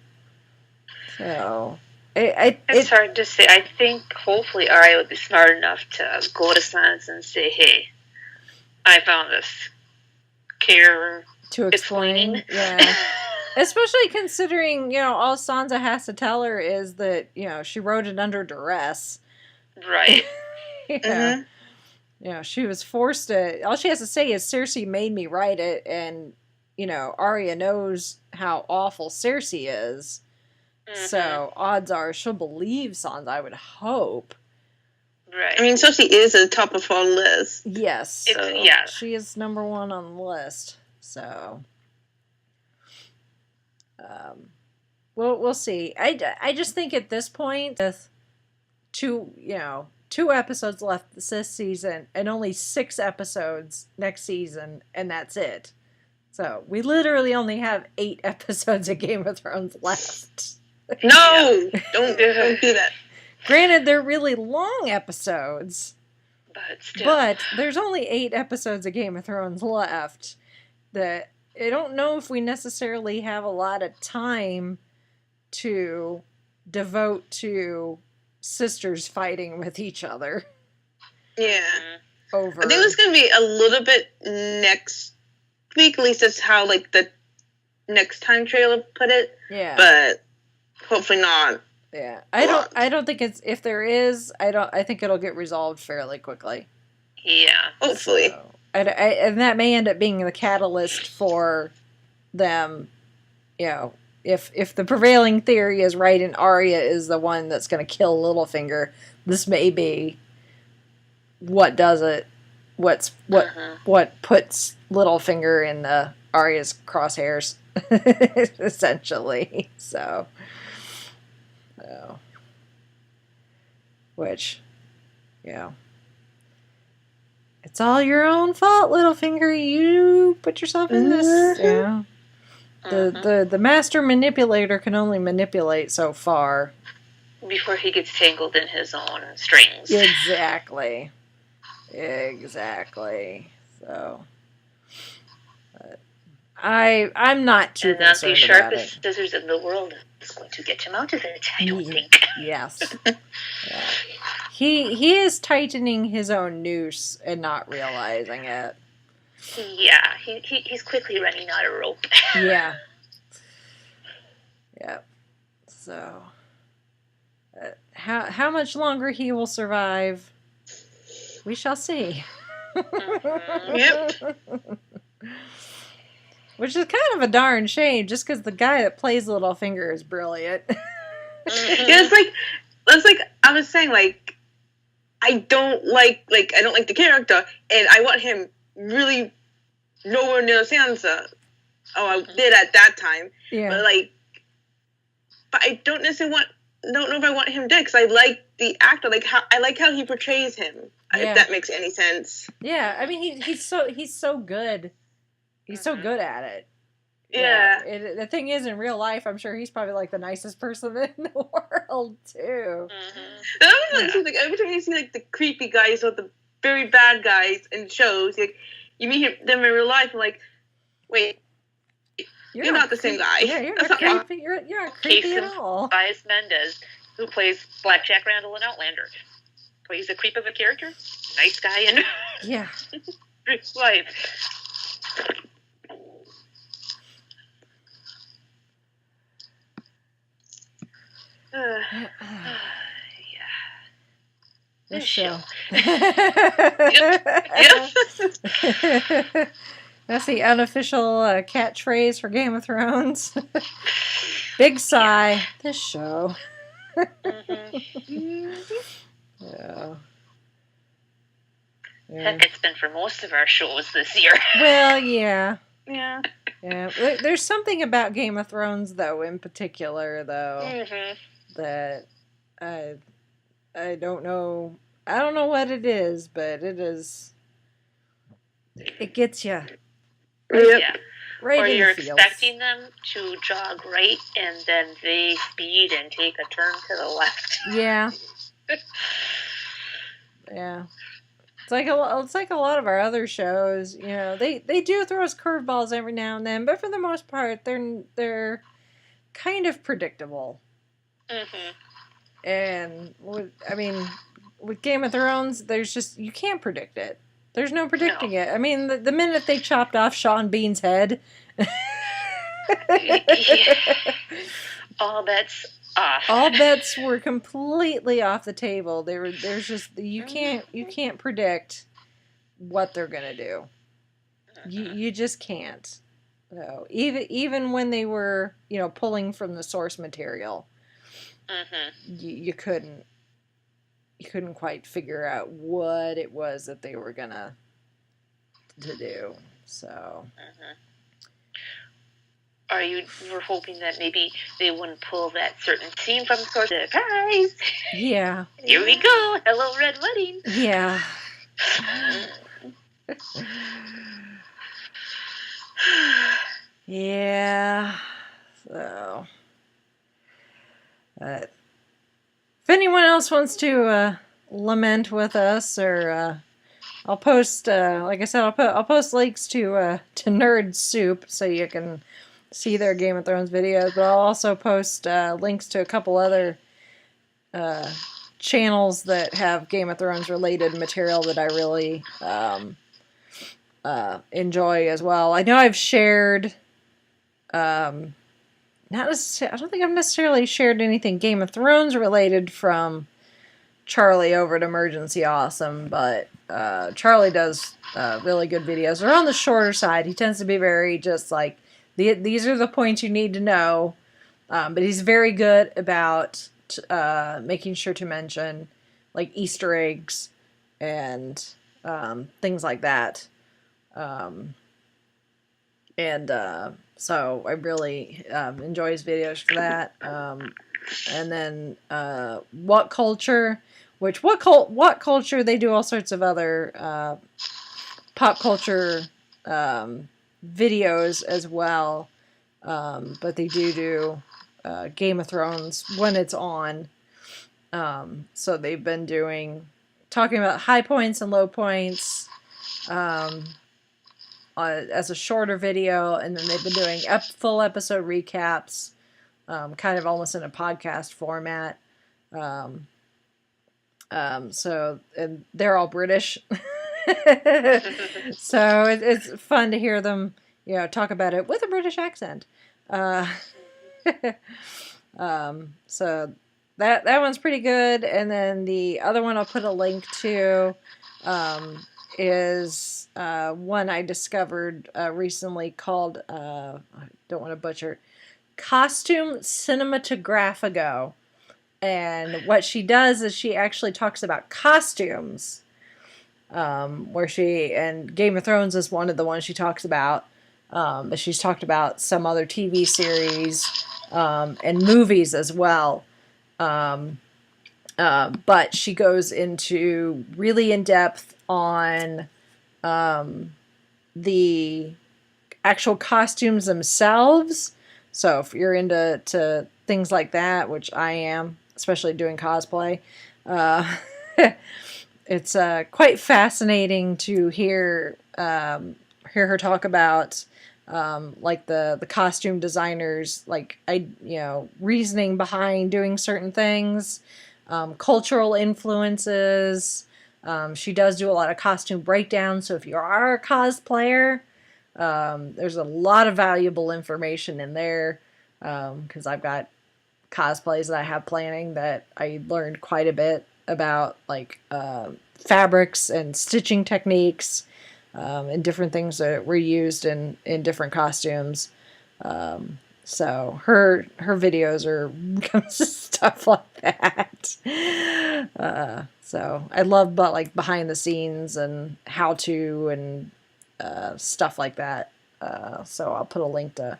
So,
It's hard to say. I think hopefully Arya would be smart enough to go to Sansa and say, "Hey, I found this. Care
to explain. Yeah. Especially considering, all Sansa has to tell her is that, she wrote it under duress.
Right.
Yeah. She was forced to... All she has to say is, Cersei made me write it, and, Arya knows how awful Cersei is. Mm-hmm. So, odds are she'll believe Sansa, I would hope.
Right.
I mean, Cersei is at the top of our list.
Yes.
So. Yeah.
She is number one on the list. So... we'll see. I just think at this point, with two episodes left this season and only 6 episodes next season, and that's it. So we literally only have 8 episodes of Game of Thrones left.
No, don't do that.
Granted, they're really long episodes,
but still.
But there's only 8 episodes of Game of Thrones left. That I don't know if we necessarily have a lot of time to devote to sisters fighting with each other.
Yeah.
Over.
I think it's going to be a little bit next week, at least that's how, the next time trailer put it.
Yeah.
But hopefully not.
Yeah. I don't think it's, if there is, I think it'll get resolved fairly quickly.
Yeah.
Hopefully.
So, and that may end up being the catalyst for them, if the prevailing theory is right and Arya is the one that's going to kill Littlefinger, this may be what does it, what puts Littlefinger in Arya's crosshairs, essentially. So, which, it's all your own fault, Littlefinger. You put yourself in this. Yeah. The master manipulator can only manipulate so far
before he gets tangled in his own strings.
Exactly. So, I'm not too concerned about it. And not the
sharpest scissors in the world is going to get him out of it, I don't think.
Yes. Yeah. He is tightening his own noose and not realizing it.
Yeah, he's quickly running out of rope.
Yeah. Yep. So, how much longer he will survive, we shall see.
Yep.
Which is kind of a darn shame, just because the guy that plays Littlefinger is brilliant.
Yeah, it's like I was saying, I don't like the character, and I want him really nowhere near Sansa. Oh, I did at that time.
Yeah.
But I don't necessarily don't know if I want him dead, because I like the actor, I like how he portrays him.
Yeah.
If that makes any sense.
Yeah, I mean he's so good. He's so good at it.
Yeah.
The thing is, in real life, I'm sure he's probably the nicest person in the world too.
Mm-hmm. Every time you see the creepy guys or the very bad guys in shows, you meet them in real life, and wait, you're not the same guy.
Yeah, you're not creepy. You're not creepy at all.
Bias Mendez, who plays Blackjack Randall in Outlander, plays a creep of a character, nice guy in real life.
Yeah.
This show.
Yep. That's the unofficial catchphrase for Game of Thrones. Big sigh. Yeah. This show. Yeah.
Heck, it's been for most of our shows this year.
Well, yeah.
Yeah.
Yeah. There's something about Game of Thrones, though, in particular, that I don't know. I don't know what it is, but it is. It gets you.
Yeah.
Right.
Or you're expecting them to jog right, and then they speed and take a turn to the left.
Yeah. Yeah. It's like a lot of our other shows. You know, they do throw us curveballs every now and then, but for the most part, they're kind of predictable. And with Game of Thrones, there's just you can't predict it. There's no predicting it. I mean, the minute they chopped off Sean Bean's head,
all bets off.
All bets were completely off the table. There's just you can't predict what they're gonna do. You just can't. So even when they were pulling from the source material, you couldn't quite figure out what it was that they were gonna to do. So.
We're hoping that maybe they wouldn't pull that certain scene from the source. Surprise!
Yeah.
Here we go. Hello, Red Wedding.
Yeah. Yeah. So. If anyone else wants to lament with us, or I'll post, like I said, I'll post links to Nerd Soup so you can see their Game of Thrones videos, but I'll also post links to a couple other channels that have Game of Thrones related material that I really enjoy as well. I know I've shared, I don't think I've necessarily shared anything Game of Thrones related from Charlie over at Emergency Awesome, but Charlie does really good videos. They're on the shorter side. He tends to be very just like, these are the points you need to know, but he's very good about making sure to mention like Easter eggs and things like that. So I really enjoy his videos for that. And then What Culture, What Culture, they do all sorts of other pop culture videos as well, but they do Game of Thrones when it's on. So they've been talking about high points and low points as a shorter video, and then they've been doing full episode recaps, kind of almost in a podcast format. So and they're all British. So it's fun to hear them, talk about it with a British accent. So that one's pretty good. And then the other one I'll put a link to is one I discovered recently called, I don't want to butcher, Costume Cinematographico. And what she does is she actually talks about costumes. And Game of Thrones is one of the ones she talks about. But she's talked about some other TV series and movies as well. But she goes into really in depth on the actual costumes themselves. So if you're into things like that, which I am, especially doing cosplay, it's quite fascinating to hear her talk about like the costume designers, like reasoning behind doing certain things, cultural influences. She does do a lot of costume breakdowns, so if you are a cosplayer, there's a lot of valuable information in there, because I've got cosplays that I have planning that I learned quite a bit about, like fabrics and stitching techniques, and different things that were used in different costumes. So her videos are stuff like that. So I love behind the scenes and how to and stuff like that. So I'll put a link to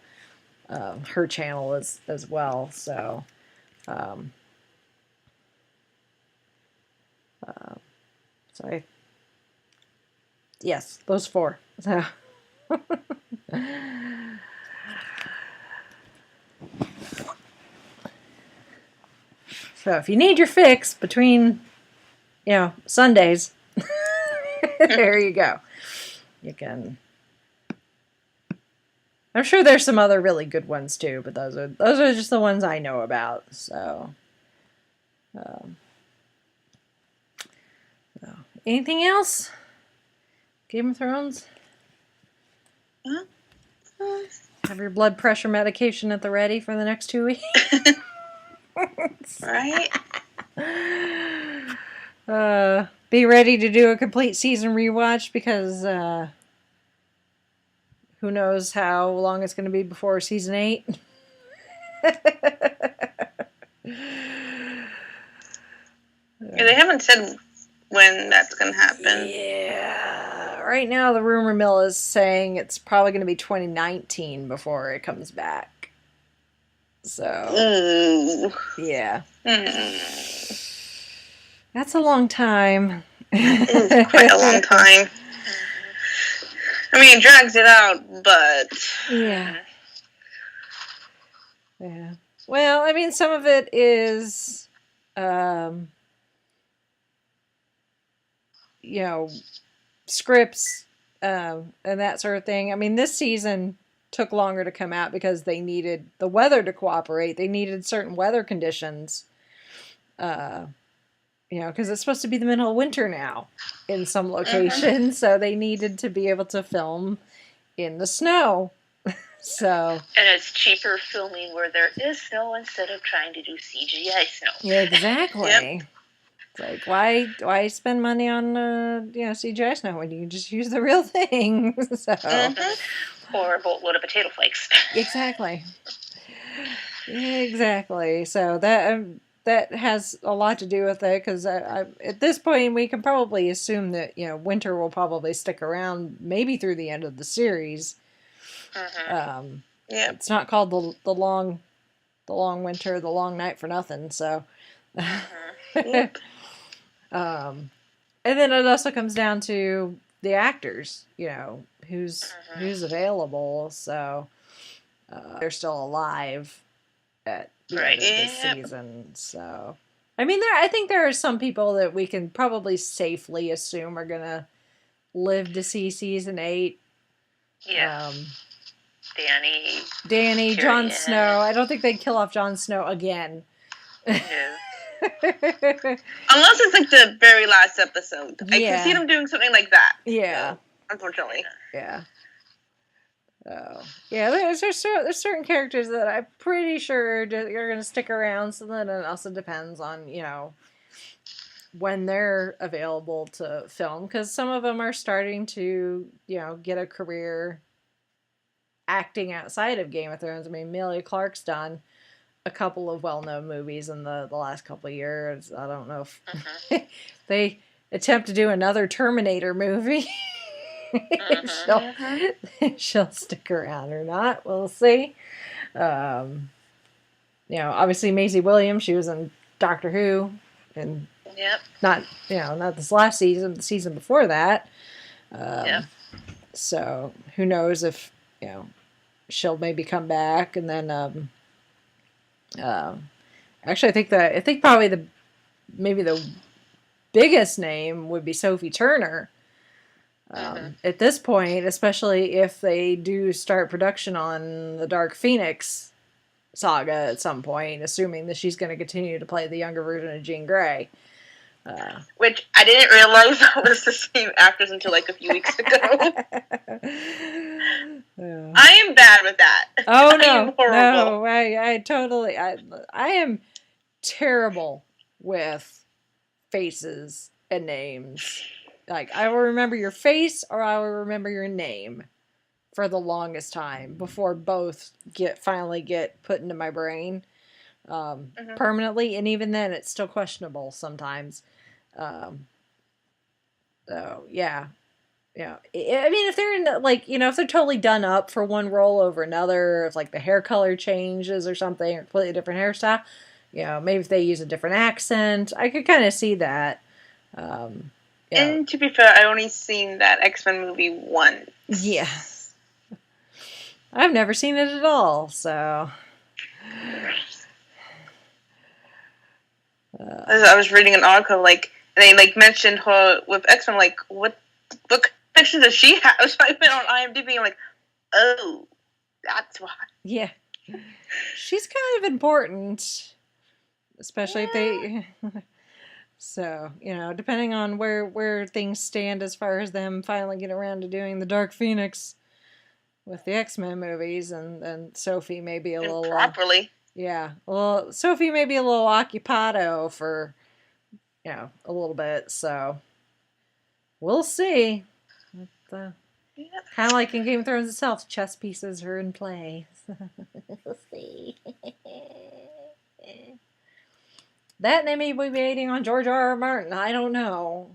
her channel as well. So yes, those four. So if you need your fix between, Sundays, There you go. You can. I'm sure there's some other really good ones too, but those are just the ones I know about. So, anything else? Game of Thrones? Have your blood pressure medication at the ready for the next 2 weeks.
Right?
Be ready to do a complete season rewatch because who knows how long it's going to be before season 8.
Yeah, they haven't said when that's going to happen.
Yeah. Right now, the rumor mill is saying it's probably going to be 2019 before it comes back. So,
Ooh.
yeah. That's a long time.
It is quite a long time. I mean, it drags it out, but...
Yeah. Yeah. Well, I mean, some of it is, scripts and that sort of thing. I mean, this season took longer to come out because they needed the weather to cooperate. They needed certain weather conditions, because it's supposed to be the middle of winter now in some locations, so they needed to be able to film in the snow. So,
and it's cheaper filming where there is snow instead of trying to do CGI snow.
Yeah, exactly.
Yep.
It's like, why spend money on CGI snow when you can just use the real thing? So,
or a boatload of potato flakes.
Exactly. So that has a lot to do with it because at this point we can probably assume that winter will probably stick around maybe through the end of the series. It's not called the long winter, the long night for nothing. So,
Yep.
and then it also comes down to the actors, who's available. So they're still alive at the end of this season. So, I mean, I think there are some people that we can probably safely assume are gonna live to see season 8.
Yeah.
Danny, Jon Snow. I don't think they'd kill off Jon Snow again.
No.
Unless it's like the very last episode. I can see them doing something like that.
Yeah.
So, unfortunately.
Yeah. There's certain characters that I'm pretty sure are going to stick around. So then it also depends on, when they're available to film. Because some of them are starting to, get a career acting outside of Game of Thrones. I mean, Emilia Clarke's done a couple of well-known movies in the last couple of years. I don't know if they attempt to do another Terminator movie. She'll stick around or not. We'll see. Obviously Maisie Williams, she was in Doctor Who, and not this last season, the season before that. So who knows if she'll maybe come back, and then actually I think probably maybe the biggest name would be Sophie Turner. At this point, especially if they do start production on the Dark Phoenix saga at some point, assuming that she's going to continue to play the younger version of Jean Grey.
Which I didn't realize that was the same actress until like a few weeks ago. I am bad with that.
Oh
no,
no! I totally. I am terrible with faces and names. Like, I will remember your face or I will remember your name for the longest time before both finally get put into my brain permanently, and even then it's still questionable sometimes. So yeah. I mean, if they're in if they're totally done up for one role over another, if like the hair color changes or something, or completely different hairstyle, maybe if they use a different accent, I could kind of see that.
And to be fair, I only seen that X-Men movie once.
Yeah. I've never seen it at all, so.
I was reading an article, and they mentioned her with X-Men, what what connection does she have? So I went on IMDb and I'm like, oh, that's why.
Yeah. She's kind of important, especially if they... So, depending on where things stand as far as them finally get around to doing the Dark Phoenix with the X-Men movies, and Sophie may be a little...
properly.
Well, Sophie may be a little occupado for, a little bit, so we'll see. Kind of like in Game of Thrones itself, chess pieces are in play. We'll see. That and they may be waiting on George R. R. Martin. I don't know.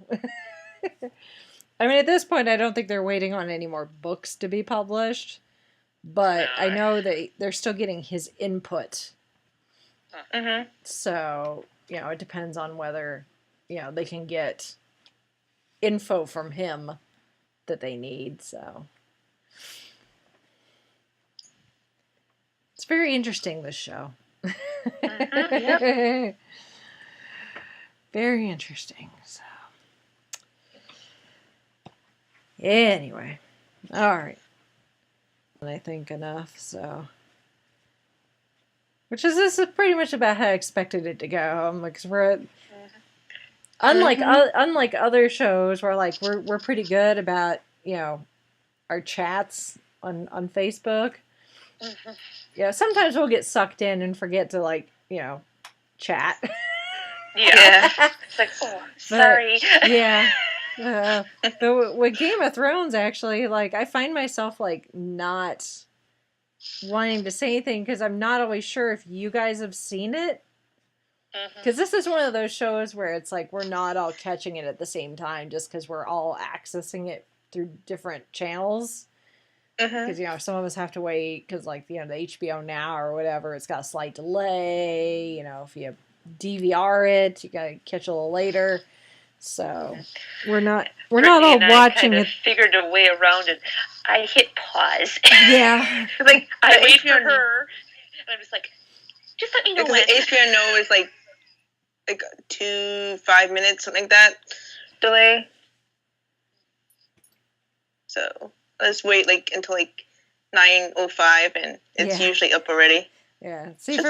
I mean, at this point, I don't think they're waiting on any more books to be published. But I know that they're still getting his input.
Mm-hmm.
So, it depends on whether, they can get info from him that they need. So, it's very interesting, this show.
Yep.
Very interesting. So, anyway, all right. I think enough. So, this is pretty much about how I expected it to go. Because we're unlike other shows where like we're pretty good about our chats on Facebook.
Mm-hmm.
Yeah, sometimes we'll get sucked in and forget to chat.
Yeah. It's like, oh, sorry.
Yeah. But with Game of Thrones, actually, I find myself, not wanting to say anything because I'm not always sure if you guys have seen it. Because this is one of those shows where it's we're not all catching it at the same time just because we're all accessing it through different channels. Because, some of us have to wait because, the HBO Now or whatever, it's got a slight delay. If you DVR it, you gotta catch a little later. So we're not all watching it.
I figured a way around it. I hit pause.
Yeah.
I wait for her, and I'm just just let me know when.
Because HBO Now is like 5 minutes, something like that, delay. So let's wait until 9:05, and it's usually up already.
Yeah. See,
Just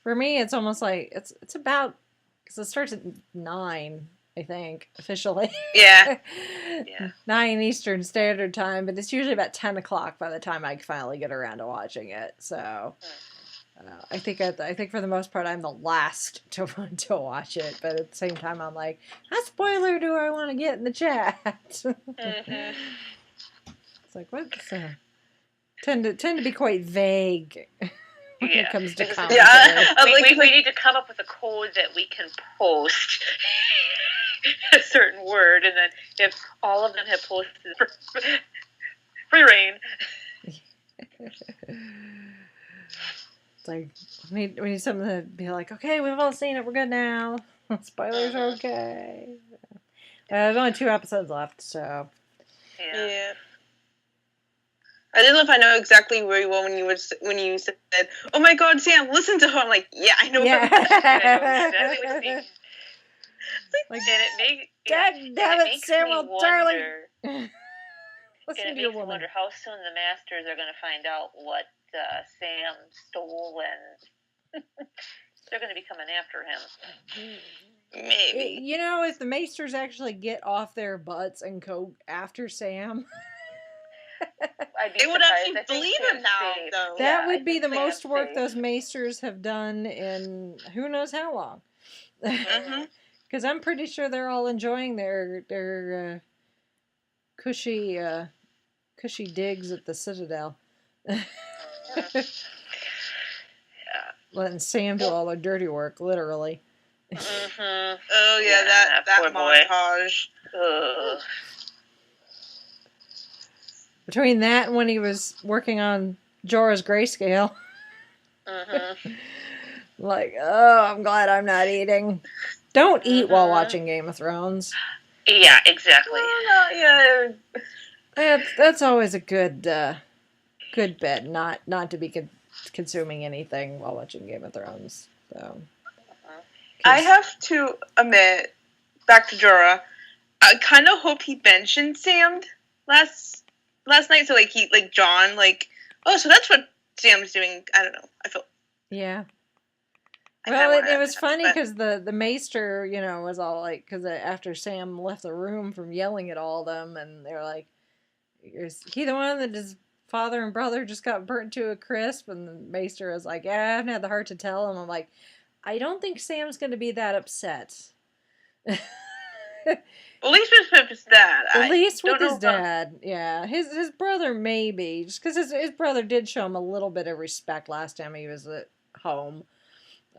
for me, it's almost it's about because it starts at 9, I think, officially.
Yeah.
9 Eastern Standard Time, but it's usually about 10 o'clock by the time I finally get around to watching it. So I think for the most part I'm the last to watch it, but at the same time I'm like, what spoiler do I want to get in the chat?
Mm-hmm.
It's what? Tend to be quite vague. When it comes to commentary.
We need to come up with a code that we can post a certain word, and then if all of them have posted free reign.
It's we need something to be okay, we've all seen it, we're good now. Spoilers are okay. There's only 2 episodes left, so.
Yeah. I don't know if I know exactly where you were when you said, "Oh my God, Sam, listen to her." I'm like, yeah, I know.
Yeah.
And it makes
Samuel,
me wonder,
darling.
And it makes me wonder how soon the Masters are going to find out what Sam stole, and they're going to be coming after him.
Maybe.
If the Maesters actually get off their butts and go after Sam.
They would actually believe him now, though.
That would be the most work those Maesters have done in who knows how long. Because I'm pretty sure they're all enjoying their cushy digs at the Citadel. Letting Sam do all their dirty work, literally.
Oh yeah, that montage.
Between that and when he was working on Jorah's grayscale. I'm glad I'm not eating. Don't eat while watching Game of Thrones.
Yeah, exactly.
That's always a good bet, not to be consuming anything while watching Game of Thrones. So,
I have to admit, back to Jorah, I kind of hope he mentioned Sam last night. So John, oh, so that's what Sam's doing. I don't know. I felt.
Yeah. Well, it was funny because the maester, was all like, because after Sam left the room from yelling at all of them, and they're like, "Is he the one that his father and brother just got burnt to a crisp?" And the maester was like, "Yeah, I haven't had the heart to tell him." I'm like, I don't think Sam's going to be that upset.
At least with his dad.
At least with his dad, yeah. His brother maybe, just because his brother did show him a little bit of respect last time he was at home.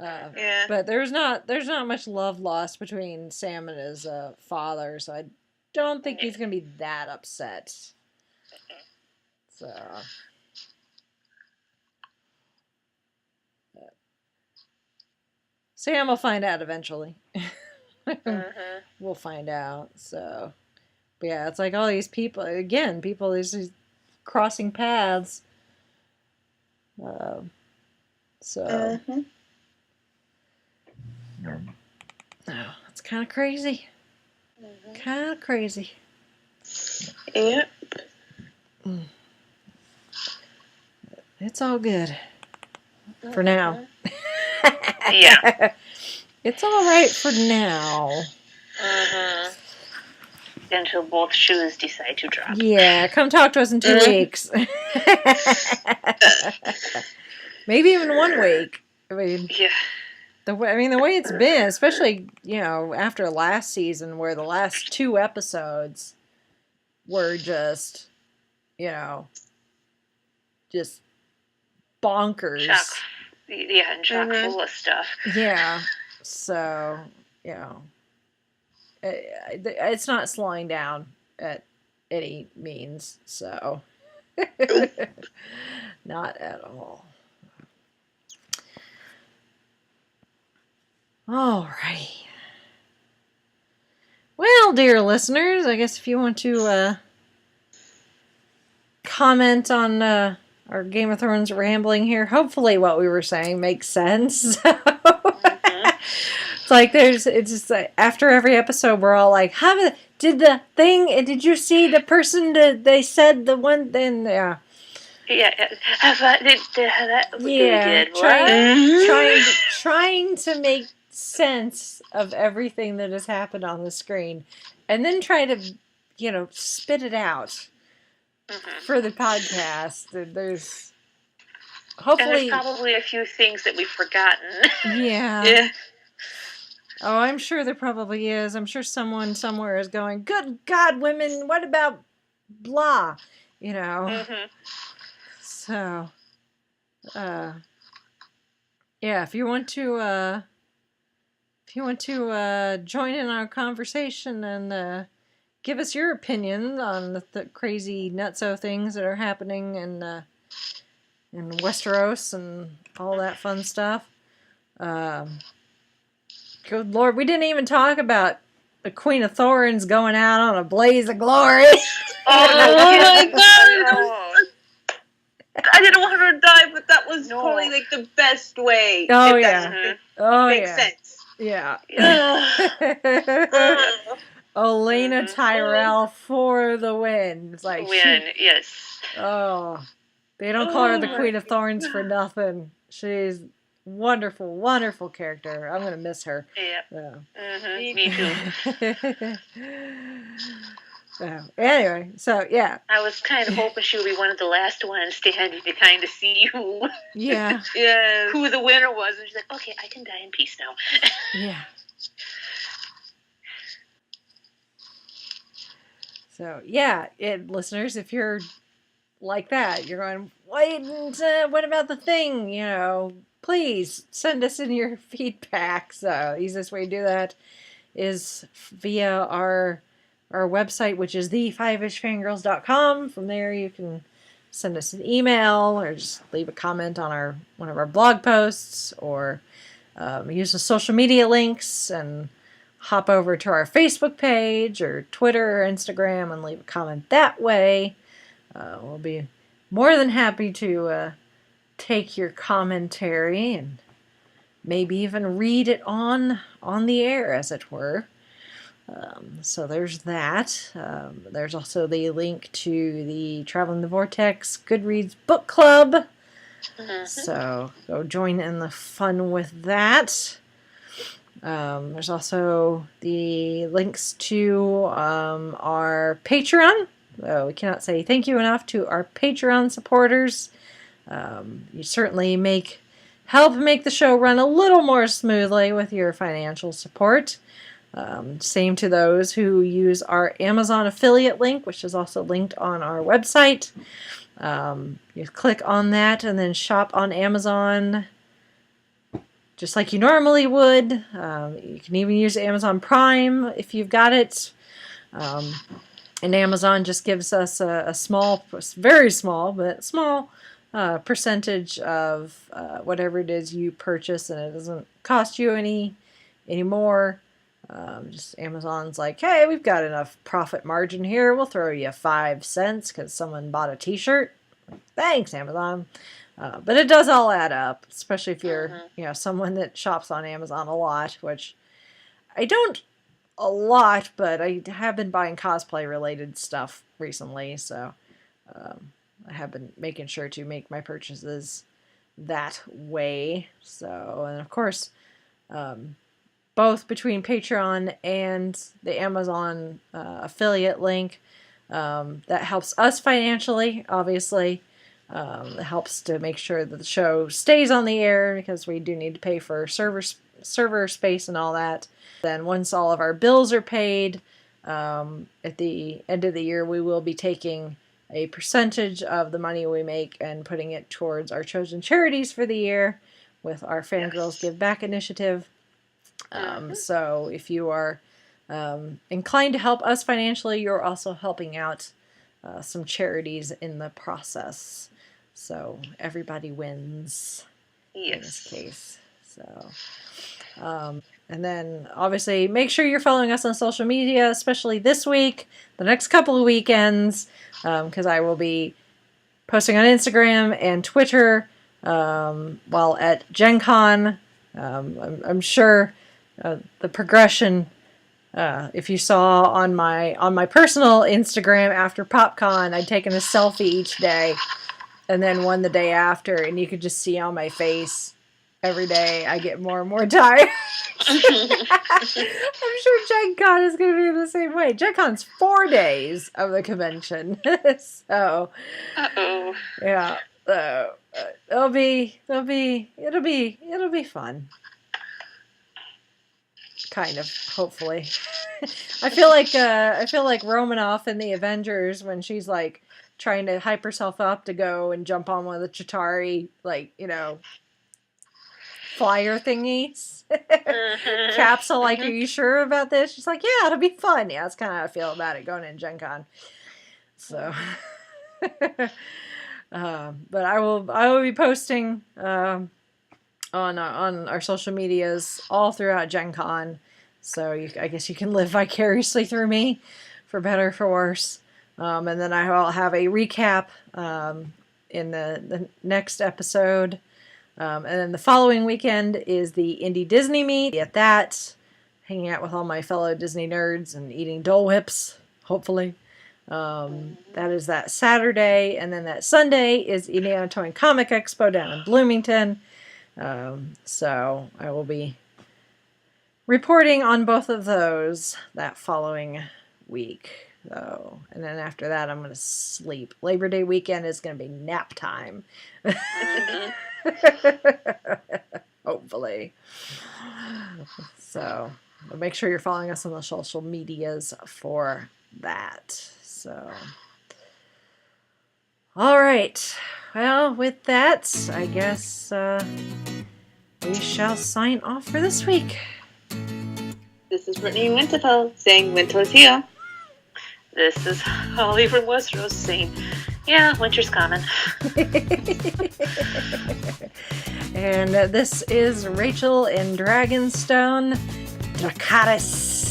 Yeah.
But there's not much love lost between Sam and his father, so I don't think he's gonna be that upset. So. Sam will find out eventually. We'll find out. So, but yeah, it's like all these people again. People these crossing paths. So. Oh, it's kind of crazy. Kind of crazy.
Yep.
It's all good. For now.
Yeah.
It's all right for now.
Until both shoes decide to drop.
Yeah, come talk to us in 2 weeks. Maybe even 1 week. I mean,
yeah.
The way it's been, especially, after last season where the last 2 episodes were just, just bonkers.
And chock full of stuff.
Yeah. So, it's not slowing down at any means. So, not at all. All right. Well, dear listeners, I guess if you want to comment on our Game of Thrones rambling here, hopefully what we were saying makes sense. It's like it's just like after every episode we're all like, did you see the person that they said the one then yeah.
Yeah, they did.
Trying to make sense of everything that has happened on the screen, and then try to, spit it out for the podcast. There's hopefully
probably a few things that we've forgotten.
Yeah.
Yeah.
Oh, I'm sure there probably is. I'm sure someone somewhere is going, "Good God, women! What about blah?" So, yeah, if you want to join in our conversation and give us your opinion on the crazy nutso things that are happening in Westeros and all that fun stuff. Good Lord, we didn't even talk about the Queen of Thorns going out on a blaze of glory.
Oh my God! I didn't want her to die, but that was probably the best way.
Oh yeah.
Makes sense.
Yeah. Olenna Tyrell for the win. It's like
yes.
Oh, they don't call her the Queen of Thorns for nothing. She's wonderful, wonderful character. I'm gonna miss her.
Yeah. Me too.
So, anyway, so yeah.
I was kind of hoping she would be one of the last ones standing to kind of see who who the winner was, and she's like, "Okay, I can die in peace now."
Yeah. So yeah, listeners, if you're like that, you're going, wait, what about the thing? Please send us in your feedback. So the easiest way to do that is via our website, which is the5ishfangirls.com. From there, you can send us an email or just leave a comment on one of our blog posts, or use the social media links and hop over to our Facebook page or Twitter or Instagram and leave a comment that way. We'll be more than happy to take your commentary and maybe even read it on the air, as it were. So there's that. There's also the link to the Traveling the Vortex Goodreads book club. So go join in the fun with that. There's also the links to our Patreon. We cannot say thank you enough to our Patreon supporters. You certainly help make the show run a little more smoothly with your financial support. Same to those who use our Amazon affiliate link, which is also linked on our website. You click on that and then shop on Amazon just like you normally would. You can even use Amazon Prime if you've got it. And Amazon just gives us a small, very small, but small percentage of whatever it is you purchase, and it doesn't cost you any more. Just Amazon's like, hey, we've got enough profit margin here. We'll throw you 5 cents because someone bought a t-shirt. Thanks, Amazon. But it does all add up, especially if you're someone that shops on Amazon a lot, which I don't a lot, but I have been buying cosplay related stuff recently, so I have been making sure to make my purchases that way. So, and of course, both between Patreon and the Amazon affiliate link, that helps us financially, obviously. It helps to make sure that the show stays on the air because we do need to pay for server space and all that. Then once all of our bills are paid, at the end of the year, we will be taking a percentage of the money we make and putting it towards our chosen charities for the year with our Fangirls Give Back initiative. So if you are inclined to help us financially, you're also helping out some charities in the process. So everybody wins in this case. So, and then obviously make sure you're following us on social media, especially this week, the next couple of weekends, because I will be posting on Instagram and Twitter while at Gen Con. I'm sure the progression, if you saw on my personal Instagram after PopCon, I'd taken a selfie each day and then one the day after, and you could just see on my face every day I get more and more tired. I'm sure Gen Con is going to be the same way. Gen Con's 4 days of the convention. So, yeah. It'll be fun. Kind of, hopefully. I feel like Romanoff in the Avengers when she's like trying to hype herself up to go and jump on one of the Chitauri, flyer thingies. Capsule, like, are you sure about this? She's like, yeah, it'll be fun. Yeah, that's kind of how I feel about it going in Gen Con. So, but I will be posting on our social medias all throughout Gen Con. So I guess you can live vicariously through me, for better or for worse. And then I will have a recap in the next episode. And then the following weekend is the Indie Disney Meet. At that, hanging out with all my fellow Disney nerds and eating Dole Whips, hopefully. That is that Saturday. And then that Sunday is Indiana Toy and Comic Expo down in Bloomington. So I will be reporting on both of those that following week. So, and then after that, I'm going to sleep. Labor Day weekend is going to be nap time. Hopefully. So, make sure you're following us on the social medias for that. So, all right. Well, with that, I guess we shall sign off for this week.
This is Brittany Winterfell saying winter's here.
This is Holly from Westeros saying, yeah, winter's coming.
And this is Rachel in Dragonstone, Dracarys.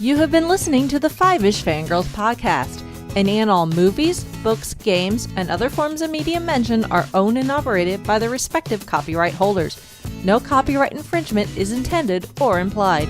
You have been listening to the Five-ish Fangirls podcast. Any and all movies, books, games, and other forms of media mentioned are owned and operated by their respective copyright holders. No copyright infringement is intended or implied.